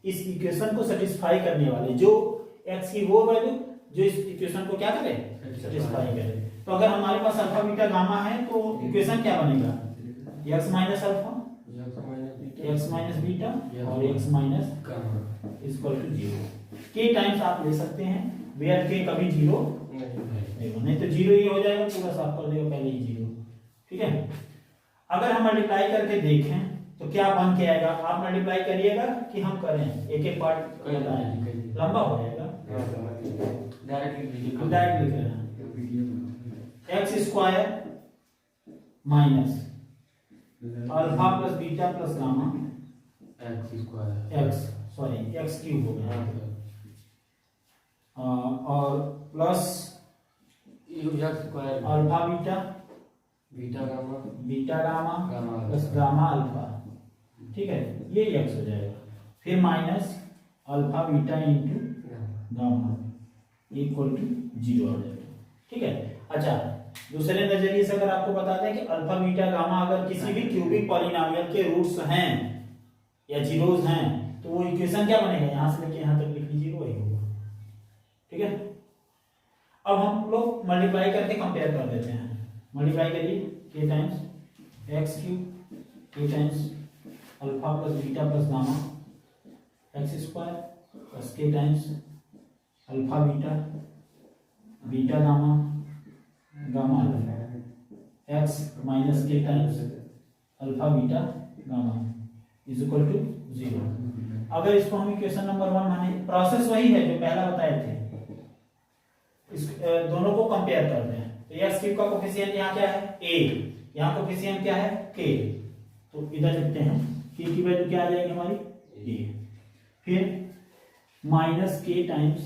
A: इस इक्वेशन को सेटिस्फाई करने वाले, जो एक्स की वो वैल्यू जो इस इक्वेशन को क्या करे? सेटिस्फाई करे। तो अगर हमारे पास अल्फा बीटा गामा है तो इक्वेशन क्या बनेगा? X minus alpha, x minus beta और x minus gamma equal to 0। K times आप ले सकते हैं, वेयर के कभी 0 नहीं तो 0 ही हो जाएगा, पूरा साफ कर देगा पहले ही 0। ठीक है। अगर हम मल्टीप्लाई करके देखें तो क्या बन के आएगा? आप मल्टीप्लाई करिएगा कि हम करें? एक एक पार्ट बताएं, लंबा हो जाएगा। डायरेक्टली लिख रहे हैं x square minus alpha plus beta plus gamma x cube हो गया, और plus alpha beta gamma plus gamma alpha. ठीक है, ये एक्स हो जाएगा। फिर minus alpha beta into gamma equal to 0 हो जाएगा। ठीक है। अच्छा, दूसरे नजरिए से अगर आपको बता दें कि अल्फा बीटा गामा अगर किसी भी क्यूबिक पॉलिनोमियल के रूट्स हैं या जीरोस हैं तो वो इक्वेशन क्या बनेगा? यहां से लेके यहां तक लिख लीजिए, वही होगा। ठीक है। अब हम लोग मल्टीप्लाई करके कंपेयर कर देते हैं। मल्टीप्लाई करिए, k times x cube, k times alpha plus beta plus gamma x square plus k times alpha beta beta gamma gamma alpha x minus k times alpha beta gamma is equal to 0। अगर इसको हम equation number 1 माने, process वही है जो पहला बताए थे। इस दोनों को कंपेयर करते हैं तो एक्स क्यूब का कोफिशिएंट यहाँ क्या है? a, यहाँ कोफिशिएंट क्या है? k। तो इधर लिखते हैं k की वैल्यू क्या आ जाएगी हमारी? a। फिर minus k times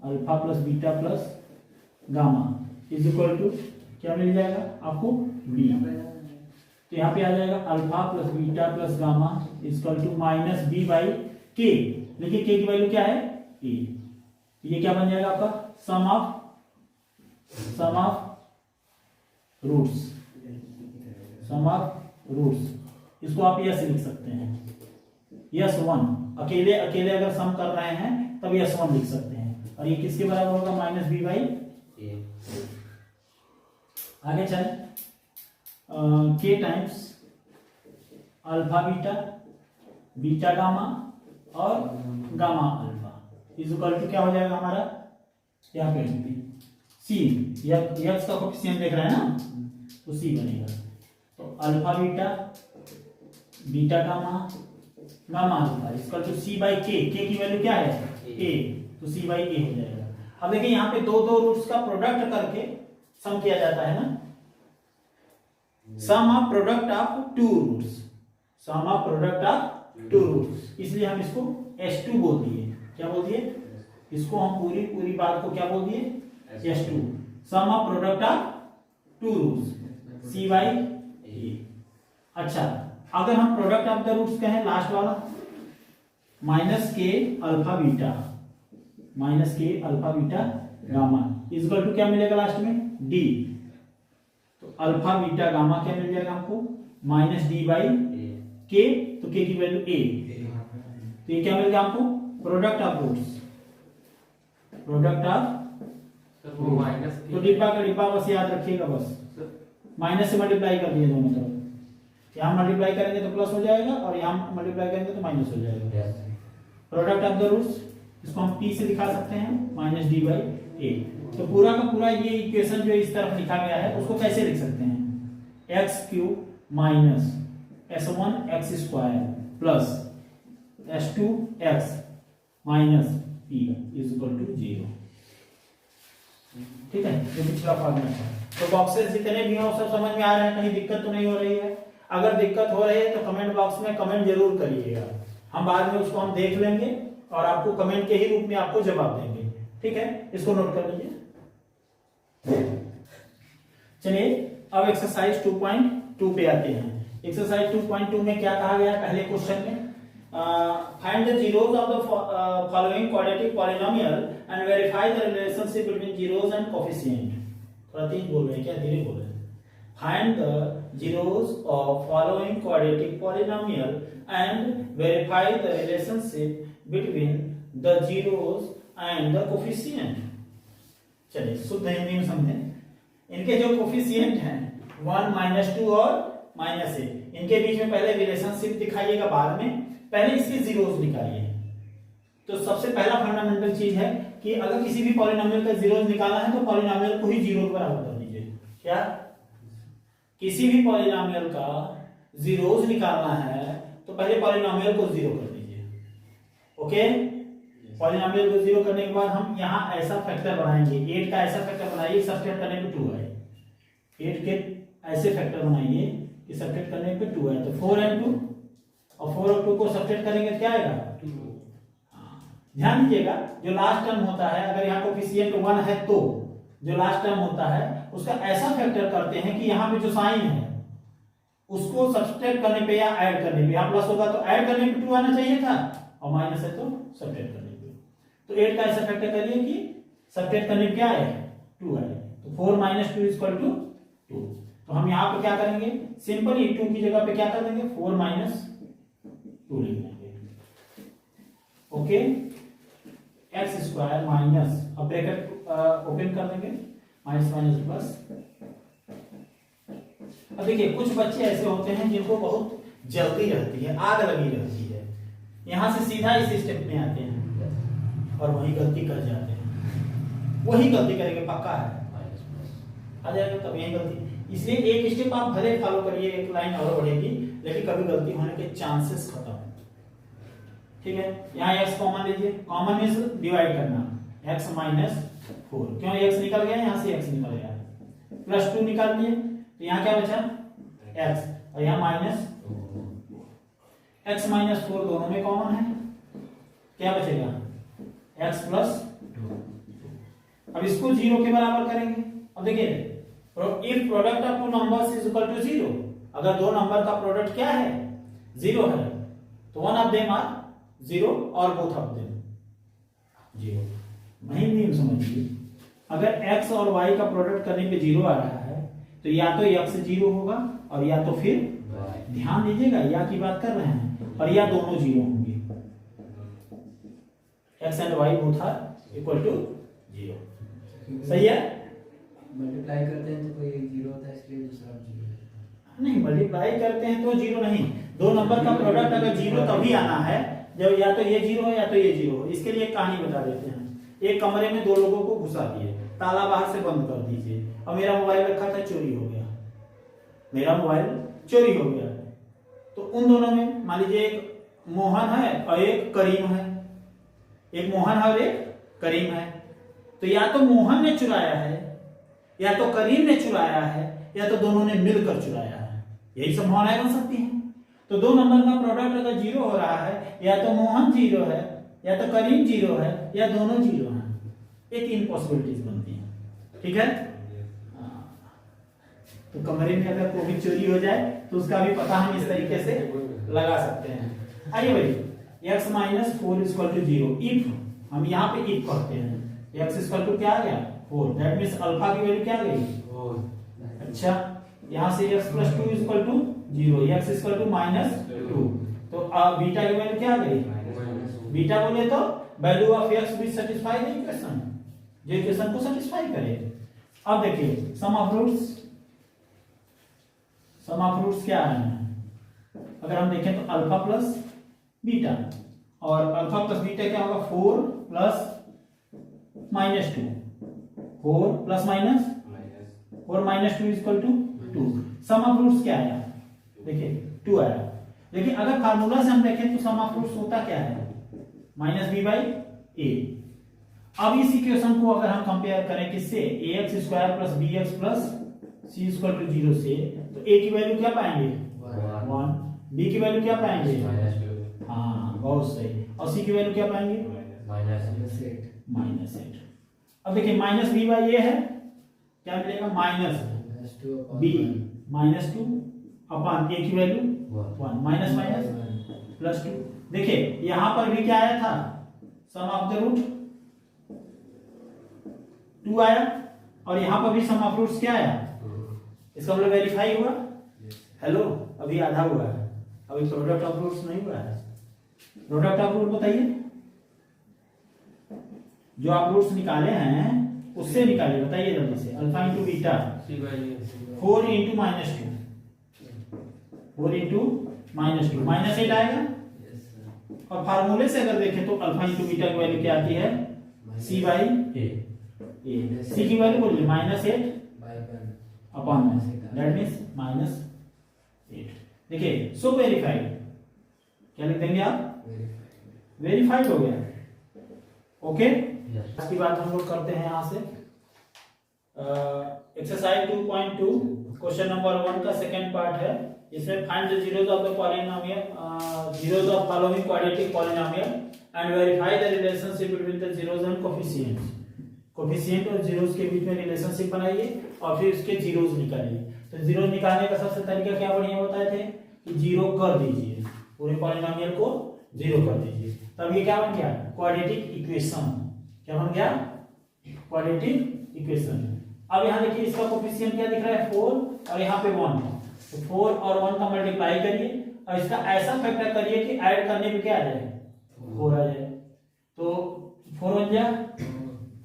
A: alpha plus beta plus gamma is equal to क्या मिल जाएगा आपको? b। तो यहाँ पे आ जाएगा alpha plus beta plus gamma is equal to minus b by k। लेकिन k की वैल्यू क्या है? a। ये क्या बन जाएगा आपका? Sum of roots, sum of roots. इसको आप यस लिख सकते हैं, यस 1। अकेले अकेले अगर सम कर रहे हैं तब यस 1 लिख सकते हैं। और ये किसके बराबर होगा? Minus b by a. आगे चले, k times alpha beta beta gamma और gamma alpha is equal to क्या हो जाएगा हमारा? यहाँ पे सी, यक्स का कोफिशिएंट देख रहे हैं ना, तो सी बनेगा। तो alpha beta, beta gamma, gamma alpha इसका तो सी बाई के की वैल्यू क्या है ए, तो सी बाई ए हो जाएगा। अब देखिए यहाँ पे दो दो रूट्स का प्रोडक्ट करके सम किया जाता है ना, sum of product of two roots, sum of product of two roots, इसलिए हम इसको S2 बोल दिए। क्या बोल दिए इसको, हम पूरी बात को क्या बोल दिए S2, sum of product of two roots c by a. अच्छा, अगर हम प्रोडक्ट ऑफ द रूट्स कहें लास्ट वाला, minus k alpha beta, minus k alpha beta gamma equal to क्या मिलेगा लास्ट में डी। तो अल्फा बीटा गामा क्या मिल जाएगा हमको, माइनस डी बाई के, तो के की वैल्यू ए, तो ये क्या मिल गया आपको product of roots, product of, तो डिब्बा का डिब्बा बस याद रखिएगा, बस माइनस से मल्टीप्लाई कर दिए दोनों तरफ, यहाँ मल्टीप्लाई करेंगे तो प्लस हो जाएगा और यहाँ मल्टीप्लाई करेंगे तो माइनस हो जाएगा। प्रोडक्ट ऑफ द रूट्स इसको हम p से दिखा सकते हैं माइनस डी बाई ए। तो पूरा का पूरा ये इक्वेशन जो इस तरफ लिखा गया है उसको कैसे लिख सकते हैं, x cube minus s1 x square plus s2 x minus p is equal to 0। ठीक है, ये पिछला फॉर्मूला है। तो बॉक्सेस जितने भी हो सब समझ में आ रहे हैं, कहीं दिक्कत तो नहीं हो रही है? अगर दिक्कत हो रही है तो कमेंट बॉक्स में कमेंट जरूर करिएगा, हम बाद में उसको हम देख लेंगे और आपको कमेंट के ही रूप में आपको जवाब देंगे। ठीक है, इसको नोट कर लीजिए। चलिए अब एक्सरसाइज 2.2 पे आते हैं। एक्सरसाइज 2.2 में क्या कहा गया पहले क्वेश्चन में, find the zeros of the following quadratic polynomial and verify the relationship between zeros and coefficient. थोड़ा तेज बोल रहे हैं क्या, धीरे बोल रहे हैं? Find the zeros of following quadratic polynomial and verify the relationship between the zeros and the coefficient. चलिए शुद्ध हिंदी में समझें। इनके जो कोफिशिएंट हैं 1 -2 और -a, इनके बीच में पहले रिलेशनशिप दिखाइएगा, बाद में पहले इसके जीरोस निकालिए। तो सबसे पहला फंडामेंटल चीज है कि अगर किसी भी पॉलिनोमियल का जीरोस निकालना है तो पॉलिनोमियल को ही जीरो के बराबर कर दीजिए। क्या, किसी भी पॉलिनोमियल का जीरोस निकालना है तो पहले पॉलिनोमियल को जीरो कर दीजिए। ओके, पॉलिनोमियल को जीरो करने के बाद हम यहाँ ऐसा फैक्टर बनाएंगे, 8 का ऐसा फैक्टर बनाइए सब्ट्रैक्ट करने पे 2 आए, 8 के ऐसे फैक्टर बनाइए कि सब्ट्रैक्ट करने पे 2 आए, तो 4 and 2, और 4 और 2 को सब्ट्रैक्ट करेंगे तो क्या आएगा 2। ध्यान दीजिएगा, जो लास्ट टर्म होता है, अगर यहाँ कोफिशिएंट 1 है तो जो लास्ट टर्म होता है उसका ऐसा फैक्टर करते हैं कि यहाँ पे जो साइन है उसको सब्ट्रैक्ट करने पे या ऐड करने पे, यहाँ प्लस होगा तो ऐड करने पे 2 आना चाहिए था, और माइनस है तो सब्ट्रैक्ट करने पे। तो 8 का ऐसा फैक्टर करिए कि सब्ट्रैक्ट करने पे क्या है 2 है, तो 4 - 2 = 2। तो हम यहाँ पे क्या करेंगे, सिंपली 2 की जगह पे क्या कर देंगे 4 - 2 लिख देंगे। ओके, एक्स स्क्वायर माइनस, अब ब्रैकेट ओपन कर देंगे, माइनस माइनस प्लस। अब देखिए कुछ बच्चे ऐसे होते हैं जिनको बहुत जल्दी रहती है, आग लगी रहती है, यहां से सीधा इस स्टेप में आते हैं और वही गलती कर जाते हैं, वही गलती करेंगे पक्का है, आ जाएगा तब यही गलती। इसलिए एक स्टेप आप भले फॉलो करिए, एक लाइन और बढ़ेगी, लेकिन कभी गलती होने के चांसेस खत्म। ठीक है, यहाँ x कॉमन लीजिए, कॉमन मींस डिवाइड करना, x - 4, क्यों x निकल गया, यहाँ से x निकल गया, +2 निकाल दिए तो यहाँ क्या बचा x, और यहाँ माइनस x - 4 दोनों में कॉमन है, क्या बचेगा x + 2। अब इसको 0 के बराबर करेंगे। अब देखिए, if product of 2 numbers is equal to 0, अगर दो नंबर का प्रोडक्ट क्या है 0 है, तो वन ऑफ देम आर 0 और बोथ ऑफ देम 0। हिंदी में समझिए, अगर x और y का प्रोडक्ट करने पे 0 आ रहा है तो या तो x 0 होगा और या तो फिर ध्यान दीजिएगा या की बात कर रहे हैं, और या दोनों 0 होंगे, x and y both are equal to 0। सही है,
C: मल्टीप्लाई करते हैं तो कोई 0 होता है, इसलिए दूसरा 0
A: नहीं, मल्टीप्लाई करते हैं तो 0 नहीं, दो नंबर का प्रोडक्ट अगर 0 तभी आना है जब या तो ये 0 हो या तो ये 0 हो। इसके लिए एक कहानी बता देते हैं। एक कमरे में दो लोगों को घुसा दिए, ताला बाहर से बंद कर दीजिए। अब मेरा मोबाइल रखा था, चोरी हो गया, मेरा मोबाइल चोरी हो गया। तो उन दोनों में मान लीजिए एक मोहन है और एक करीम है, एक मोहन है और एक करीम है। तो या तो मोहन ने चुराया है, या तो करीम ने चुराया है, या तो दोनों ने मिलकर चुराया है। यही संभावनाएं बन सकती हैं। तो दो नंबर का प्रोडक्ट अगर जीरो हो रहा है, या तो मोहन जीरो है, या तो करीम जीरो है, या दोनों जीरो हैं। ये तीन पॉसिबिलिटीज बनती हैं। ठीक है। तो कमरे में अगर कोई भी चोरी हो जाए तो उसका भी पता हम इस तरीके से लगा सकते हैं। आइए भाई, x minus 4 equal to 0 if, हम यहाँ पे इफ कहते हैं, x इक्वल टू क्या आ गया 4, दैट मींस अल्फा की वैल्यू क्या आ गई। अच्छा, यहाँ से x plus 2 equal to 0, x equal to minus 2, तो बीटा की वैल्यू क्या आ गई। बीटा बोले तो value of x which satisfy the equation, जो इक्वेशन को सेटिस्फाई करे। अब देखिए sum of roots, sum of roots क्या आ रहे हैं, अगर हम देखें तो अल्फा प्लस बीटा, और अल्फा प्लस बीटा क्या होगा 4 plus minus 2, 4 plus minus 4 minus 2 equal to 2। Sum of roots क्या आया, देखिए 2 आया। लेकिन अगर फार्मूला से हम देखें तो सम ऑफ रूट्स होता क्या है माइनस बी बाई ए। अब इस इक्वेशन को अगर हम कंपेयर करें किससे, a x square plus b x plus c equal to 0 से, तो ए की वैल्यू क्या पाएंगे 1, बी की वैल्यू क्या पाएंगे हाँ बहुत सही, और सी की वैल्यू क्या पाएंगे -8। अब देखिए माइनस बी बाई ए है, क्या मिलेगा माइनस बी माइनस 2 अपॉन ए की वैल्यू 1, माइनस माइनस प्लस 2। देखिए यहां पर भी क्या आया था, सम ऑफ द रूट 2 आया, और यहां पर भी सम ऑफ रूट्स क्या आया, इसका मतलब वेरीफाई हुआ। हेलो, अभी आधा हुआ है, अभी प्रोडक्ट ऑफ रूट्स नहीं हुआ है। प्रोडक्ट ऑफ रूट बताइए, जो आप रूट्स निकाले हैं उससे निकालिए, बताइए जल्दी से। Alpha into beta 4 into minus 2, 4 into minus 2, -8 आएगा। और फार्मूले से अगर देखें तो अल्फा इंटू बीटा की वैल्यू क्या आती है सी बाई ए। सी की वैल्यू बोलिए -8 अपॉन दैट मींस -8। देखिए सो वेरीफाइड, क्या लिख देंगे आप, वेरीफाइड हो गया। ओके, इसकी बात हम लोग करते हैं यहां से। एक्सरसाइज 2.2 क्वेश्चन नंबर 1 का सेकंड पार्ट है। इसमें find the zeros of the polynomial, zeros of following quadratic polynomial and verify the relationship between the zeros and coefficients. Coefficient और जीरोस के बीच में रिलेशनशिप बनाइए और फिर उसके जीरोस निकालिए। तो जीरो निकालने का सबसे तरीका क्या बढ़िया बताए थे कि जीरो कर दीजिए, पूरे पॉलिनोमियल को जीरो कर दीजिए, तब ये क्या बन गया क्वाड्रेटिक इक्वेशन। क्या बन गया क्वाड्रेटिक इक्वेशन। अब यहाँ देखिए इसका कोफिशिएंट क्या दिख रहा है 4 और यहाँ पे 1, तो 4 और 1 का मल्टीप्लाई करिए और इसका ऐसा फैक्टर करिए कि ऐड करने पे क्या आ जाए 4 आ जाए। तो 4 बन जाए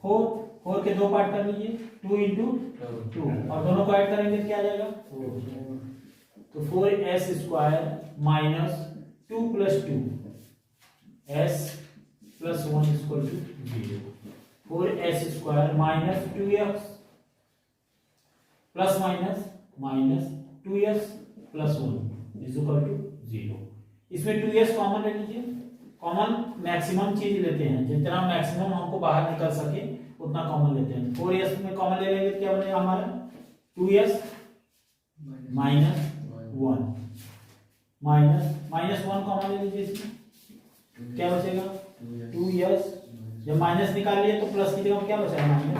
A: 4 के 2 पार्ट कर लीजिए 2 इंटू 2 और दोनों को ऐड करेंगे तो क्या आ जाएगा 4। तो 4s square minus 2 plus 2 s plus 1 equal to 0। 4s square minus 2x plus minus minus 2s plus 1 is equal to 0। इसमें 2s कॉमन ले लीजिए, कॉमन मैक्सिमम चीज लेते हैं, जितना मैक्सिमम हमको बाहर निकल सके उतना कॉमन लेते हैं। 4s में कॉमन ले लेंगे तो क्या बनेगा हमारा 2s माइनस 1 माइनस 1 कॉमन ले लीजिए, इसमें क्या बचेगा 2s। जब माइनस निकाल लिए तो प्लस की जगह क्या बचेगा माइनस।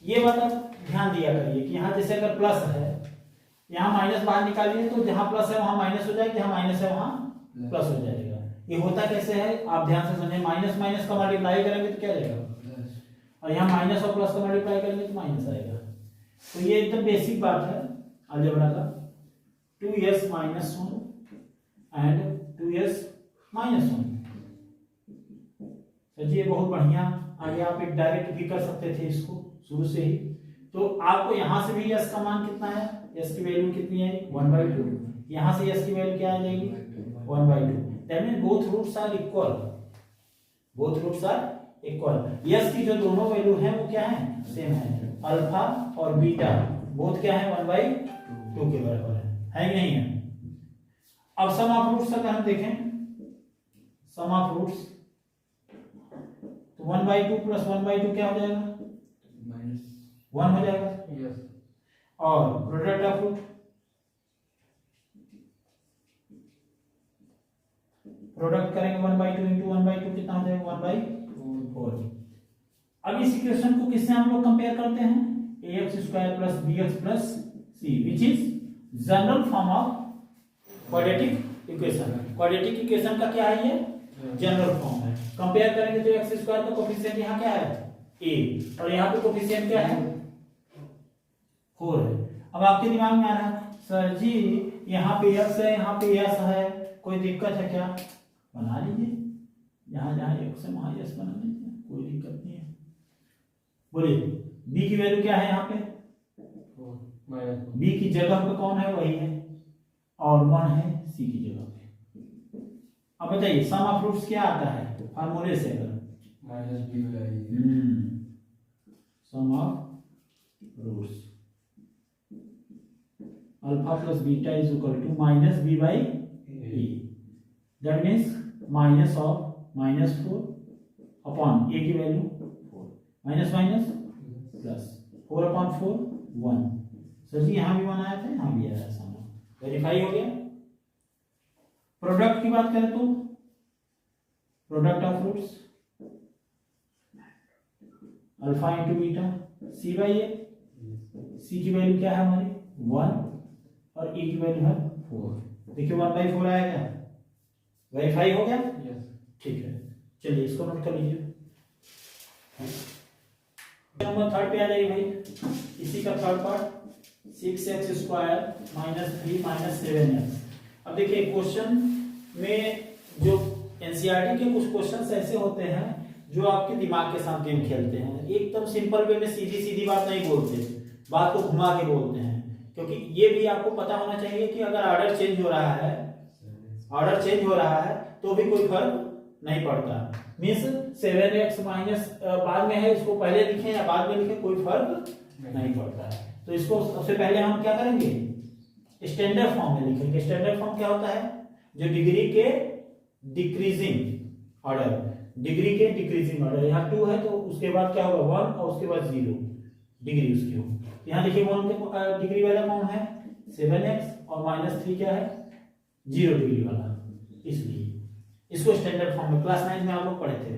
A: ये बात आप ध्यान दिया करिए कि यहाँ जैसे अगर प्लस है यहाँ माइनस बाहर निकालिए तो जहां प्लस है वहां माइनस हो जाएगा, जहां माइनस है वहां प्लस हो जाएगा। ये होता कैसे है आप ध्यान से समझें, माइनस माइनस का मल्टीप्लाई करेंगे तो क्या जाएगा और यहाँ माइनस और प्लस का मल्टीप्लाई करेंगे तो माइनस आएगा। तो ये एकदम बेसिक बात है अलजेब्रा का। 2s minus 1 and 2s minus 1। ये बहुत बढ़िया, आगे आप एक डायरेक्ट भी कर सकते थे इसको शुरू से ही। तो आपको यहां से भी s का मान कितना है, s की वैल्यू कितनी है 1/2, यहां से s की वैल्यू क्या आ जाएगी 1/2। That means both roots are equal, both roots are equal. Yes की जो दोनों वैल्यू है वो क्या है, सेम है। अल्फा और बीटा बोथ क्या है, 1/2 के बराबर है कि नहीं है। अब सम ऑफ रूट्स अगर हम देखें, सम ऑफ रूट्स तो 1/2 प्लस 1/2 क्या हो जाएगा, -1 हो जाएगा।
B: यस।
A: और प्रोडक्ट ऑफ रूट, प्रोडक्ट करेंगे 1/2 इंटू 1/2 कितना हो जाएगा, 1/4। अब इस इक्वेशन को किससे हम लोग कंपेयर करते हैं, ax² plus bx plus c which is general form of quadratic equation. Quadratic equation का क्या है, ये जनरल फॉर्म है। कंपेयर करेंगे तो x² का कोफिशिएंट यहाँ क्या है, a, और यहाँ पे कोफिशिएंट क्या है, 4 है। अब आपके दिमाग में आ रहा है सर जी यहाँ पे x है, यहाँ पे s है, कोई दिक्कत है क्या, बना लीजिए, जहां जहां x है वहां s बना लीजिए, कोई दिक्कत नहीं है। बोलिए b की वैल्यू क्या है, यहाँ पे b की जगह पे कौन है, वही है, और 1 है c की जगह पे। अब बताइए सम ऑफ रूट्स क्या आता है फार्मूले से, अगर sum of roots alpha plus beta is equal to minus b by a, that means minus of -4 upon a की value 4, minus minus plus 4 upon 4 1। Sir ji यहाँ भी 1 आया था, यहाँ भी आया सामने, वेरीफाई हो गया। प्रोडक्ट की बात करें तो product of roots alpha into beta c by a, c की वैल्यू क्या है हमारी 1 और a की वैल्यू है 4। देखिए 1/4 आया क्या, वेरीफाई हो गया। ठीक है, चलिए इसको नोट कर लीजिए। नंबर 3 पे आ जाइए भाई, इसी का थर्ड पार्ट 6x² -3 -7x। अब देखिए क्वेश्चन में जो एनसीईआरटी के कुछ क्वेश्चंस ऐसे होते हैं जो आपके दिमाग के साथ गेम खेलते हैं, एकदम सिंपल वे में सीधी सीधी बात नहीं बोलते, बात को घुमा के बोलते हैं। क्योंकि ये भी आपको पता होना चाहिए कि अगर ऑर्डर चेंज हो रहा है, ऑर्डर चेंज हो रहा है तो भी कोई फर्क नहीं पड़ता। मीन्स 7x माइनस बाद में है, इसको पहले लिखें या बाद में लिखें कोई फर्क नहीं पड़ता है। तो इसको सबसे पहले हम क्या करेंगे, स्टैंडर्ड फॉर्म में लिखेंगे। स्टैंडर्ड फॉर्म क्या होता है, जो डिग्री के डिक्रीजिंग ऑर्डर, डिग्री के डिक्रीजिंग ऑर्डर, यहाँ 2 है तो उसके बाद क्या होगा 1 और उसके बाद 0 डिग्री उसकी हो। यहाँ देखिए 1 के डिग्री वाला कौन है 7x और -3 क्या है 0 डिग्री वाला, इसलिए इसको स्टैंडर्ड फॉर्म में क्लास 9 में आप लोग पढ़े थे,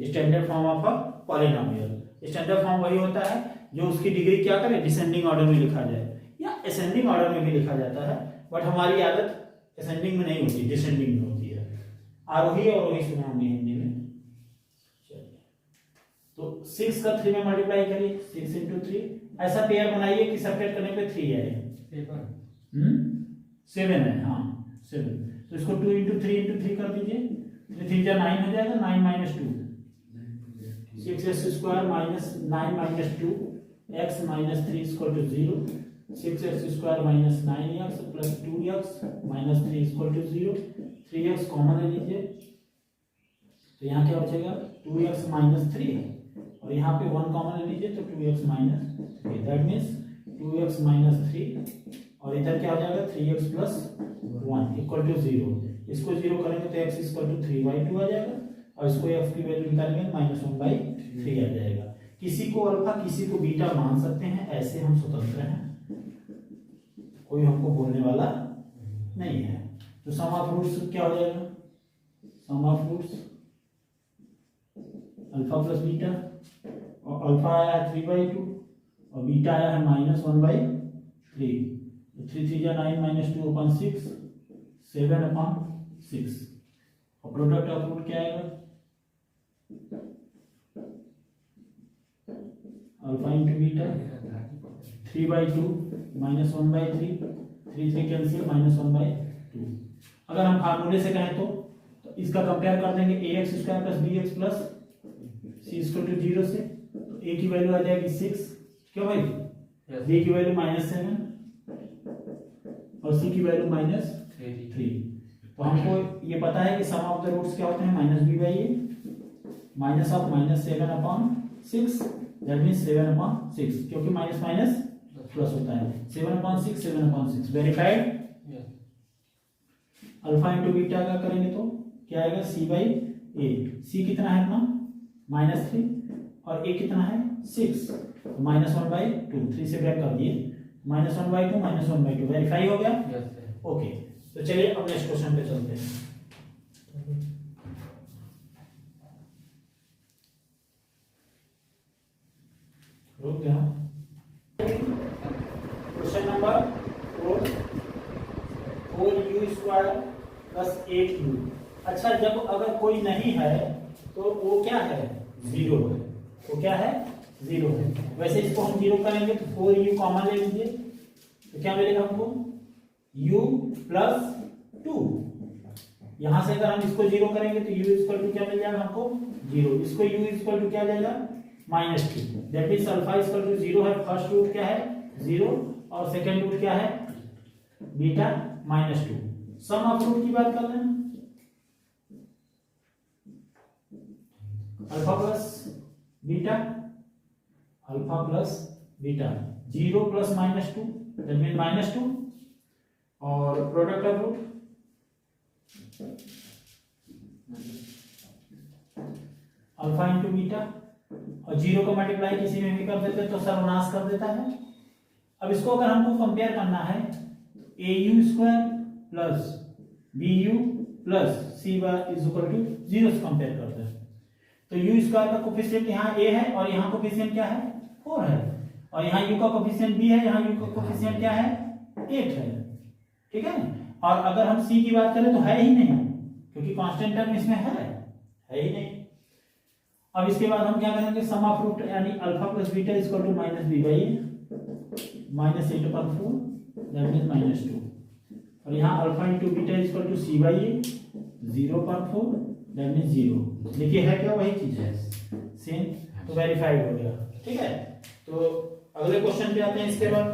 A: standard form of a polynomial. Standard form वही होता है जो उसकी डिग्री क्या करे, डिसेंडिंग ऑर्डर में लिखा जाए या असेंडिंग ऑर्डर में भी लिखा जाता है, बट हमारी आदत असेंडिंग में नहीं होती, डिसेंडिंग में होती है। आरोही और अवरोही सुना होंगे हिंदी में। चलिए तो 6 का 3 में मल्टीप्लाई करिए, 6 into 3 ऐसा पेयर बनाइए कि सब्ट्रैक्ट करने पे 3 आए। 7 है, हाँ 7, तो इसको 2 into 3 into 3 कर दीजिए, 3 जा 9 हो जाएगा, 9 minus 2 6x² -9 - 2 x - 3 equal to 0, 6x² - 9x plus 2x - 3 equal to 0, 3x common ले लीजिए तो यहाँ क्या बचेगा 2x - 3 और यहाँ पे 1 कॉमन ले लीजिए तो 2x - 3, दैट मीन्स 2x - 3 और इधर क्या हो जाएगा 3x plus 1 इक्वल टू 0। इसको 0 करेंगे तो x इक्वल टू 3/2 आ जाएगा और इसको f की वैल्यू निकालेंगे -1/3 आ जाएगा। किसी को अल्फा किसी को बीटा मान सकते हैं, ऐसे हम स्वतंत्र हैं, कोई हमको बोलने वाला नहीं है। तो सम ऑफ रूट्स क्या हो जाएगा, sum of roots alpha plus beta, और अल्फा आया है 3/2 और बीटा आया है -1/3, तो 3 3 जा 9 - 2 upon 6 7 upon 6 और प्रोडक्ट ऑफ रूट क्या आएगा अल्फा इंटू बीटा 3/2 -1/3, 3 3 कैंसिल -1/2। अगर हम फार्मूले से कहें तो इसका कंपेयर कर देंगे ax² plus bx plus c equal to 0 से, तो a की वैल्यू आ जाएगी 6, क्यों भाई b की वैल्यू -7 और c की वैल्यू -3। तो हमको ये पता है कि सम ऑफ द रूट्स क्या होते हैं -b/a minus of minus 7/6 that means 7/6 क्योंकि माइनस माइनस प्लस होता है 7/6 verified.
B: Yes
A: alpha into beta का करेंगे तो क्या आएगा सी बाई ए। सी कितना है अपना -3 और ए कितना है 6 तो -1/2 3 से ब्रेक कर दिए -1/2 -1/2 वेरीफाई हो गया।
B: यस सर
A: ओके तो चलिए अब नेक्स्ट क्वेश्चन पे चलते हैं। रुक गया क्वेश्चन नंबर 4u² + 8u। अच्छा जब अगर कोई नहीं है तो वो क्या है 0 है। वो क्या है 0 है। वैसे इसको हम 0 करेंगे तो 4u कॉमन ले लीजिए तो क्या मिलेगा हमको u + 2। यहां से अगर हम इसको 0 करेंगे तो u = क्या मिल जाएगा हमको 0। इसको u = क्या जाएगा -2 दैट मींस अल्फा = 0 है। फर्स्ट रूट क्या है 0 और सेकंड रूट क्या है बीटा -2। सम ऑफ रूट की बात कर रहे हैं alpha plus beta 0 + -2 that mean -2 और product of root alpha into beta और 0 को मल्टीप्लाई किसी में भी कर देते तो सर्वनाश कर देता है। अब इसको अगर हमको कंपेयर करना है au² + bu + c bar = 0 से कंपेयर करते हैं तो u² का कोफिशिएंट यहाँ a है और यहाँ कोफिशिएंट क्या है 4 है और यहाँ u का कोफिशिएंट b है यहाँ u का कोफिशिएंट क्या है 8 है। ठीक है और अगर हम c की बात करें तो है ही नहीं क्योंकि कांस्टेंट टर्म इसमें है ही नहीं। अब इसके बाद हम क्या करेंगे सम ऑफ रूट यानी alpha + beta = -b/a -8/4 that means -2 और यहाँ alpha into beta = c/a 0/4 that means 0। देखिए है क्या वही चीज है सेम तो वेरीफाइड हो गया। ठीक है तो अगले क्वेश्चन पे आते हैं। इसके बाद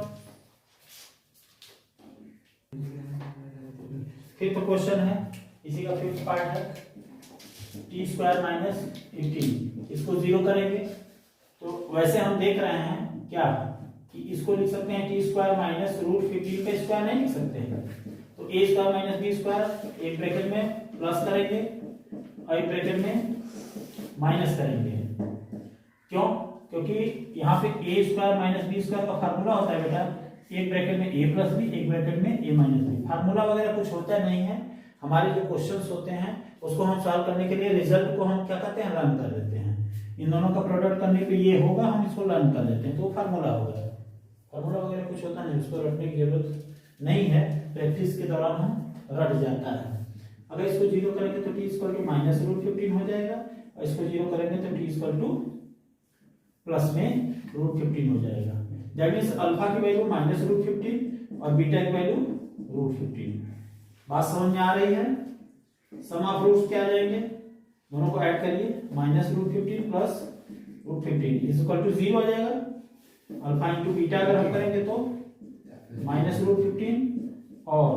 A: फिफ्थ क्वेश्चन है इसी का फिफ्थ पार्ट है t² - 18 इसको 0 करेंगे तो वैसे हम देख रहे हैं क्या कि इसको लिख सकते हैं t² - √15 का स्क्वायर नहीं लिख सकते हैं तो a² - b² एक ब्रैकेट में प्लस करेंगे और एक ब्रैकेट में माइनस करेंगे। क्यों क्योंकि यहाँ पे a² - b² का फार्मूला होता है बेटा एक ब्रैकेट में a + b एक ब्रैकेट में a - b। फार्मूला वगैरह कुछ होता नहीं है। हमारे जो क्वेश्चंस होते हैं उसको हम सॉल्व करने के लिए रिजल्ट को हम क्या करते हैं रन कर देते हैं। इन दोनों का प्रोडक्ट करने पे ये होगा हम इसको रन कर देते हैं तो फार्मूला होगा। फार्मूला वगैरह कुछ होता नहीं उसको रटने की जरूरत नहीं है प्रैक्टिस के दौरान हम रट जाता है। अगर इसको 0 करेंगे तो t = -√15 हो जाएगा और इसको 0 करेंगे तो t = प्लस में √15 हो जाएगा। दैट मींस अल्फा की वैल्यू -√15 और बीटा की वैल्यू √15। बात समझ में आ रही है। सम ऑफ रूट्स क्या आ जाएंगे दोनों को ऐड करिए -√15 + √15 = 0 आ जाएगा। अल्फा इंटू बीटा अगर हम करेंगे तो -√15 और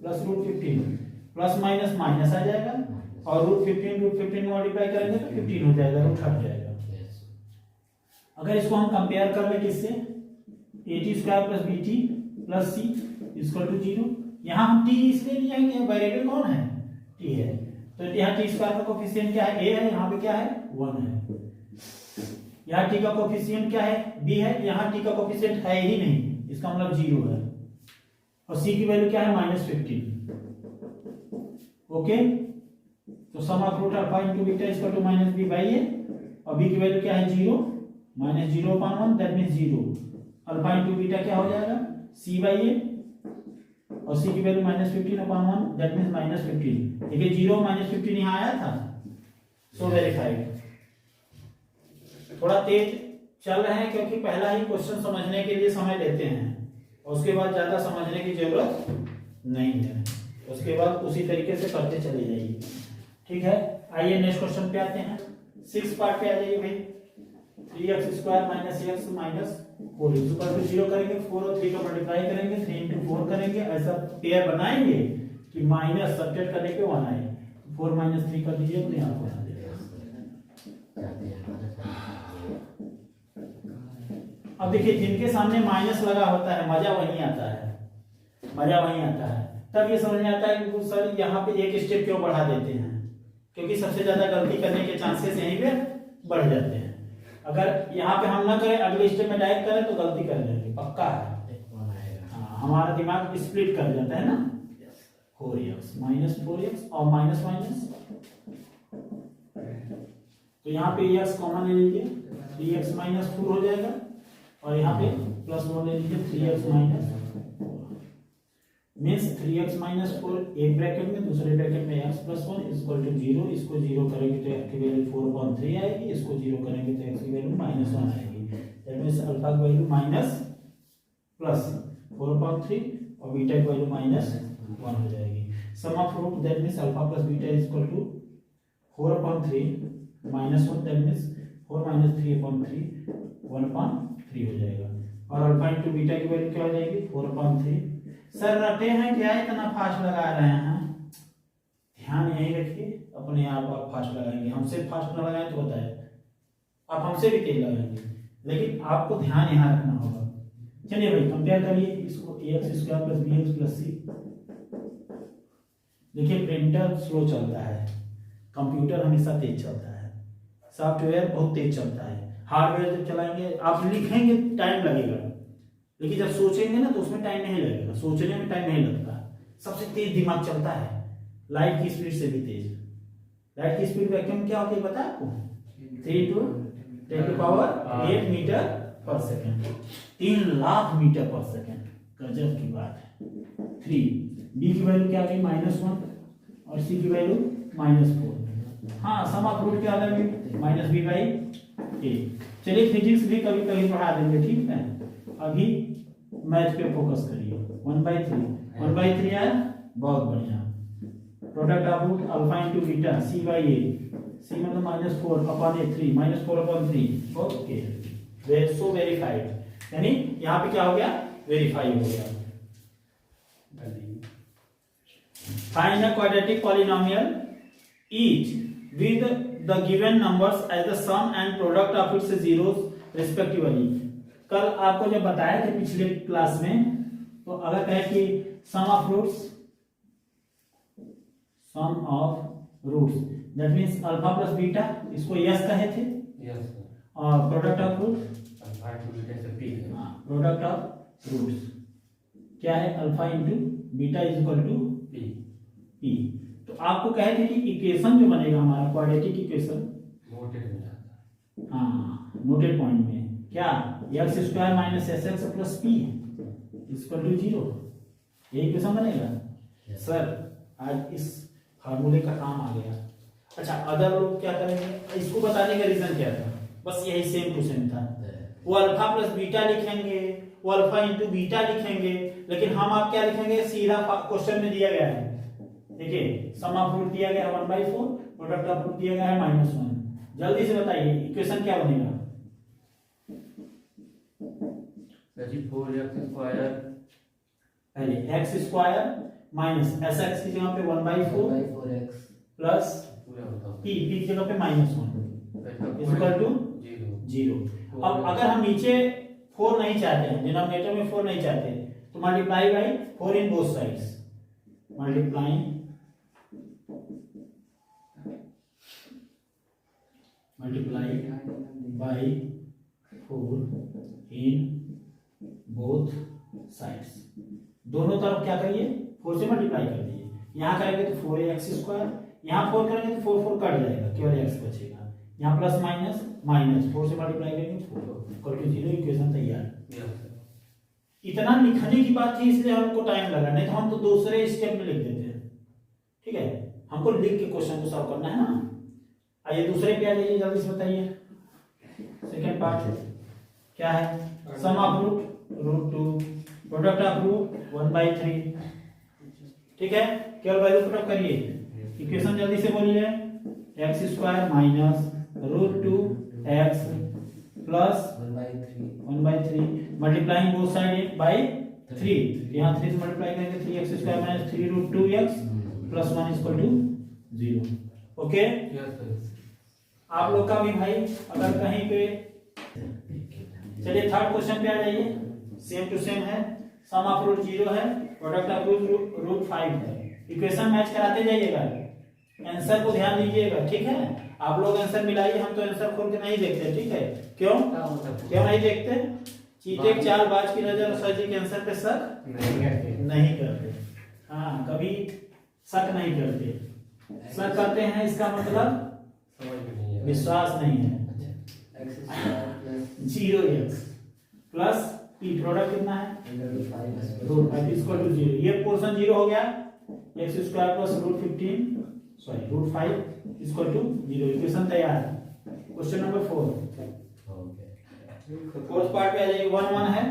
A: +√15 प्लस माइनस माइनस आ जाएगा और √15 मल्टीप्लाई करेंगे तो 15 हो जाएगा रूट हट जाएगा। अगर इसको हम कंपेयर कर ले किससे at² + bt + c = 0। यहाँ हम t इसलिए लिया है कि वेरिएबल कौन है t है तो यहाँ t² का कोफिशिएंट क्या है a है यहाँ पे क्या है 1 है। यहाँ t का कोफिशिएंट क्या है b है यहाँ t का कोफिशिएंट है ही नहीं इसका मतलब 0 है और c की वैल्यू क्या है -15। ओके तो sum of root alpha into beta = -b/a और b की वैल्यू क्या है 0 -0/1 that means 0। Alpha into beta क्या हो जाएगा c/a और c की वैल्यू -15/1 दैट मींस -15। देखिए 0 -15 यहाँ आया था सो वेरीफाइड। थोड़ा तेज चल रहे हैं क्योंकि पहला ही क्वेश्चन समझने के लिए समय लेते हैं और उसके बाद ज्यादा समझने की जरूरत नहीं है। उसके बाद उसी तरीके से करते चले जाइए। ठीक है आइए नेक्स्ट क्वेश्चन पे आते हैं। 6 पार्ट पे आ जाइए भाई। 3x² - x -4 0 करेंगे 4 और 3 का मल्टीप्लाई करेंगे 3 × 4 करेंगे ऐसा पेयर बनाएंगे कि माइनस सब्ट्रैक्ट करने पे 1 आए। 4 - 3 कर दीजिए तो यहाँ पर आ जाएगा। अब देखिए जिनके सामने माइनस लगा होता है मजा वहीं आता है, मजा वहीं आता है। तब ये समझ में आता है कि सर यहाँ पे एक स्टेप क्यों बढ़ा देते हैं, क्योंकि सबसे ज्यादा गलती करने के चांसेस यहीं पे बढ़ जाते हैं। अगर यहाँ पे हम ना करें अगले स्टेप में डायरेक्ट करें तो गलती कर लेंगे, पक्का है। हाँ, हमारा दिमाग स्प्लिट कर जाता है ना। 4x माइनस 4x और माइनस माइनस, तो यहाँ पे x कॉमन ले लीजिए, 3x माइनस 4 हो जाएगा, और यहाँ पे प्लस 1 ले लीजिए, 3x minus 4 means 3x minus 4 एक ब्रैकेट में, दूसरे ब्रैकेट में x प्लस 1 इक्वल टू 0। इसको 0 करेंगे तो x की वैल्यू 4/3 आएगी, इसको 0 करेंगे तो x की वैल्यू -1 आएगी। दैट मींस अल्फा की वैल्यू माइनस प्लस 4/3 और बीटा की वैल्यू -1 हो जाएगी। Sum of root that means alpha plus beta is equal to 4/3 -1, that means 4 - 3/3 1/3 हो जाएगा। और अल्फा इंटू बीटा की वैल्यू क्या हो जाएगी 4/3। सर रटे हैं क्या, इतना फास्ट लगा रहे हैं? ध्यान यही रखिए, अपने आप फास्ट लगाएंगे। हमसे फास्ट न लगाएं तो बताए, आप हमसे भी तेज लगाएंगे, लेकिन आपको ध्यान यहाँ रखना होगा। चलिए भाई कंपेयर करिए इसको, ax² + bx + c। देखिए प्रिंटर स्लो चलता है, कंप्यूटर हमेशा तेज चलता है, सॉफ्टवेयर बहुत तेज चलता है। हार्डवेयर जब चलाएंगे आप लिखेंगे टाइम लगेगा, लेकिन जब सोचेंगे ना तो उसमें टाइम नहीं लगेगा, सोचने में टाइम नहीं लगता। सबसे तेज दिमाग चलता है, लाइट की स्पीड से भी तेज। लाइट की स्पीड वैक्यूम क्या होती है पता है आपको? 3 × 10⁸ मीटर/सेकंड, 3 लाख मीटर/सेकंड। गजब की बात है। 3 बी की वैल्यू क्या आ गई -1 और सी की वैल्यू -4। हाँ सम ऑफ रूट क्या आ गई -b/a। चलिए फिजिक्स भी कभी कभी पढ़ा देंगे, ठीक है। अभी मैथ पे फोकस करिए। 1/3 आया, बहुत बढ़िया। Product of root alpha into beta c/a, c मतलब -4/a3 -4/3। ओके सो वेरीफाइड, यानी यहाँ पे क्या हो गया, वेरीफाई हो गया। Find the quadratic polynomial each with the given numbers as the sum and product of its zeros respectively। कल आपको जब बताया थे पिछले क्लास में, तो अगर कहे कि sum of roots that means alpha plus beta, इसको यस कहे थे।
B: यस
A: और product of root
B: alpha into beta से पी है।
A: हाँ, प्रोडक्ट ऑफ रूट्स क्या है, alpha into beta is equal to P. तो आपको कहे थे कि इक्वेशन जो बनेगा हमारा क्वाड्रेटिक इक्वेशन,
B: नोटेड में जाता है।
A: हाँ नोटेड पॉइंट में क्या, x² - sx + p = 0, यही इक्वेशन बनेगा। सर आज इस फार्मूले का काम आ गया। अच्छा अदर लोग क्या करेंगे, इसको बताने का रीजन क्या था, बस यही सेम टू सेम था। वो अल्फा प्लस बीटा लिखेंगे, वो अल्फा इंटू बीटा लिखेंगे, लेकिन हम आप क्या लिखेंगे, सीधा क्वेश्चन में दिया गया है। देखिए सम ऑफ रूट दिया गया है 1/4, प्रोडक्ट ऑफ रूट दिया गया है -1। जल्दी से बताइए इक्वेशन क्या बनेगा।
B: जी 4x²
A: पहले x² माइनस sx की जगह पे 1/4 प्लस p की जगह पे -1 इक्वल टू 0। अब अगर हम नीचे 4 नहीं चाहते हैं, डिनोमिनेटर में 4 नहीं चाहते, तो multiply by 4 in both sides, multiply by 4 in both sides. दोनों तरफ क्या करिए, 4 से मल्टीप्लाई कर दीजिए। यहाँ करेंगे तो 4x², यहाँ 4 करेंगे तो 4 कट जाएगा, केवल x बचेगा। यहाँ प्लस माइनस 4 से मल्टीप्लाई करेंगे 4 इक्वल टू 0। इक्वेशन तैयार। इतना लिखने की बात थी इसलिए हमको टाइम लगा, नहीं तो हम तो दूसरे स्टेप में लिख देते हैं। ठीक है, हमको लिख के क्वेश्चन को सॉल्व करना है ना। आइए दूसरे पे आ जाइए, जल्दी से बताइए। सेकेंड पार्ट क्या है, sum of root 2, product of root 1/3। ठीक है, केवल वैल्यू पुट अप करिए। इक्वेशन जल्दी से बोलिए, x² - √2x plus 1/3 multiplying both side by 3। यहाँ 3 से मल्टीप्लाई करेंगे 3x² - 3√2x plus 1 equal to 0। Okay, आप लोग का भी भाई अगर कहीं पे, चलिए थर्ड क्वेश्चन पे आ जाइए। सेम टू सेम है, सम ऑफ रूट 0 है, प्रोडक्ट ऑफ रूट 5 है। इक्वेशन मैच कराते जाइएगा, आंसर को ध्यान दीजिएगा, ठीक है। आप लोग आंसर मिलाइए, हम तो आंसर खोल के नहीं देखते, ठीक है। क्यों नहीं देखते? चीटे चालबाज की नजर सर जी के आंसर पे शक नहीं करते। हाँ, कभी शक नहीं करते, शक करते हैं इसका मतलब विश्वास नहीं है। 0x प्लस p, प्रोडक्ट कितना है रूट 5 इक्वल टू 0। ये पोर्शन 0 हो गया, x square plus root 5 equal to 0। Equation तैयार। क्वेश्चन नंबर 4, फोर्थ पार्ट पे आ जाइए। 1 1 है,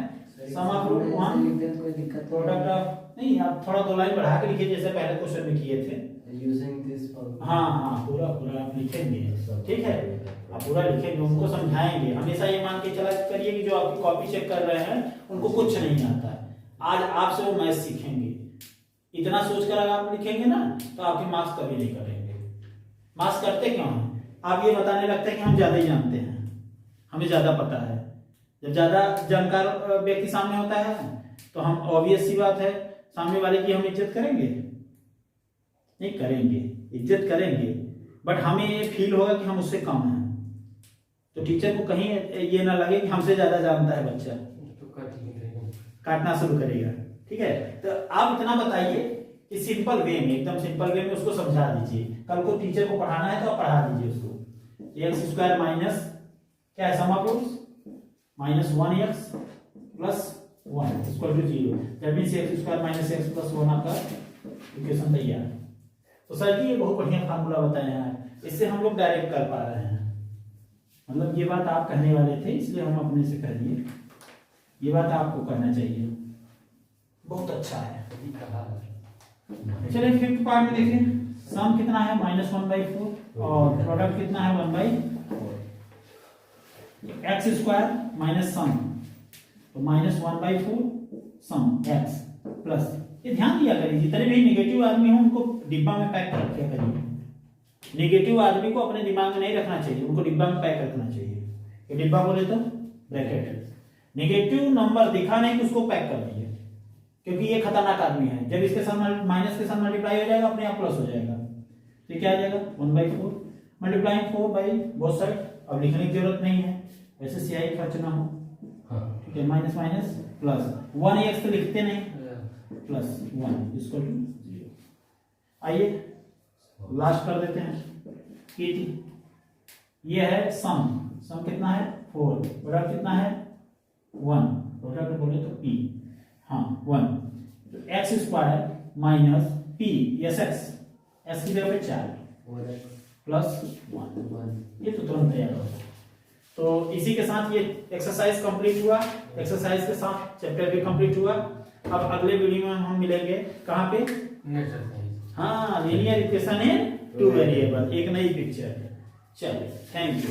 A: sum of root 1 product of, नहीं आप थोड़ा 2 लाइन बढ़ा के लिखिए जैसे पहले क्वेश्चन में किए थे। हाँ, पूरा आप लिखेंगे, ठीक है। आप पूरा लिखेंगे, उनको समझाएंगे। हमेशा ये मान के चला करिए कि जो आपकी कॉपी चेक कर रहे हैं उनको कुछ नहीं आता है। आज आपसे वो मैथ सीखेंगे। इतना सोचकर अगर आप लिखेंगे ना तो आपके मार्क्स कभी नहीं करेंगे। मार्क्स करते क्यों हैं? आप ये बताने लगते हैं कि हम ज्यादा ही जानते हैं, हमें ज्यादा पता है। जब ज्यादा जानकार व्यक्ति सामने होता है तो हम, ऑब्वियस सी बात है, सामने वाले की हम इज्जत करेंगे? नहीं करेंगे, इज्जत करेंगे, बट हमें ये फील होगा कि हम उससे कम हैं। तो टीचर को कहीं ये ना लगे कि हमसे ज्यादा जानता है बच्चा, काटना शुरू करेगा, ठीक है। तो आप इतना बताइए कि सिंपल वे में, एकदम सिंपल वे में उसको समझा दीजिए। कल को टीचर को पढ़ाना है तो आप पढ़ा दीजिए उसको। एक्स स्क्वायर माइनस क्या है, sum of roots minus 1x plus 1 equal to 0। That means x square minus x plus 1 आपका इक्वेशन तैयार। तो सर जी ये बहुत बढ़िया फार्मूला बताए हैं, इससे हम लोग डायरेक्ट कर पा रहे हैं। मतलब ये बात आप कहने वाले थे, इसलिए हम अपने से कह दिए। ये बात आपको करना चाहिए, बहुत अच्छा है। चलिए फिफ्थ पार्ट में देखिए। सम कितना है -1/4 और प्रोडक्ट कितना है 1/4। एक्स स्क्वायर माइनस सम, तो -1/4 सम एक्स प्लस, ये ध्यान दिया करिए जितने भी नेगेटिव आदमी हो उनको डिब्बा में पैक कर रखा करिए। नेगेटिव आदमी को अपने दिमाग में नहीं रखना चाहिए, उनको डिब्बा में पैक रखना चाहिए। ये डिब्बा बोले तो ब्रैकेट। नेगेटिव नंबर दिखा नहीं तो उसको पैक कर दीजिए, क्योंकि ये खतरनाक आदमी है। जब इसके साथ माइनस के साथ मल्टीप्लाई हो जाएगा अपने आप प्लस हो जाएगा। तो क्या आ जाएगा 1/4 मल्टीप्लाइंग 4 बाई बोथ साइड। अब लिखने की जरूरत नहीं है, वैसे सियाही खर्च ना हो, ठीक है। माइनस माइनस प्लस 1x तो लिखते नहीं, प्लस 1 इक्वल टू 0। आइए लास्ट कर देते हैं। ये है सम कितना है 4, प्रोडक्ट कितना है 1, प्रोडक्ट बोले तो p, हाँ 1। तो x square minus p, yes x की जगह पे 4 प्लस 1, ये तो तुरंत तैयार होगा। तो इसी के साथ ये एक्सरसाइज कंप्लीट हुआ। एक्सरसाइज के साथ चैप्टर भी कंप्लीट हुआ। अब अगले वीडियो में हम मिलेंगे कहाँ पे? हाँ, लीनियर इक्वेशन इन 2 वेरिएबल, एक नई पिक्चर है। चलिए, थैंक यू।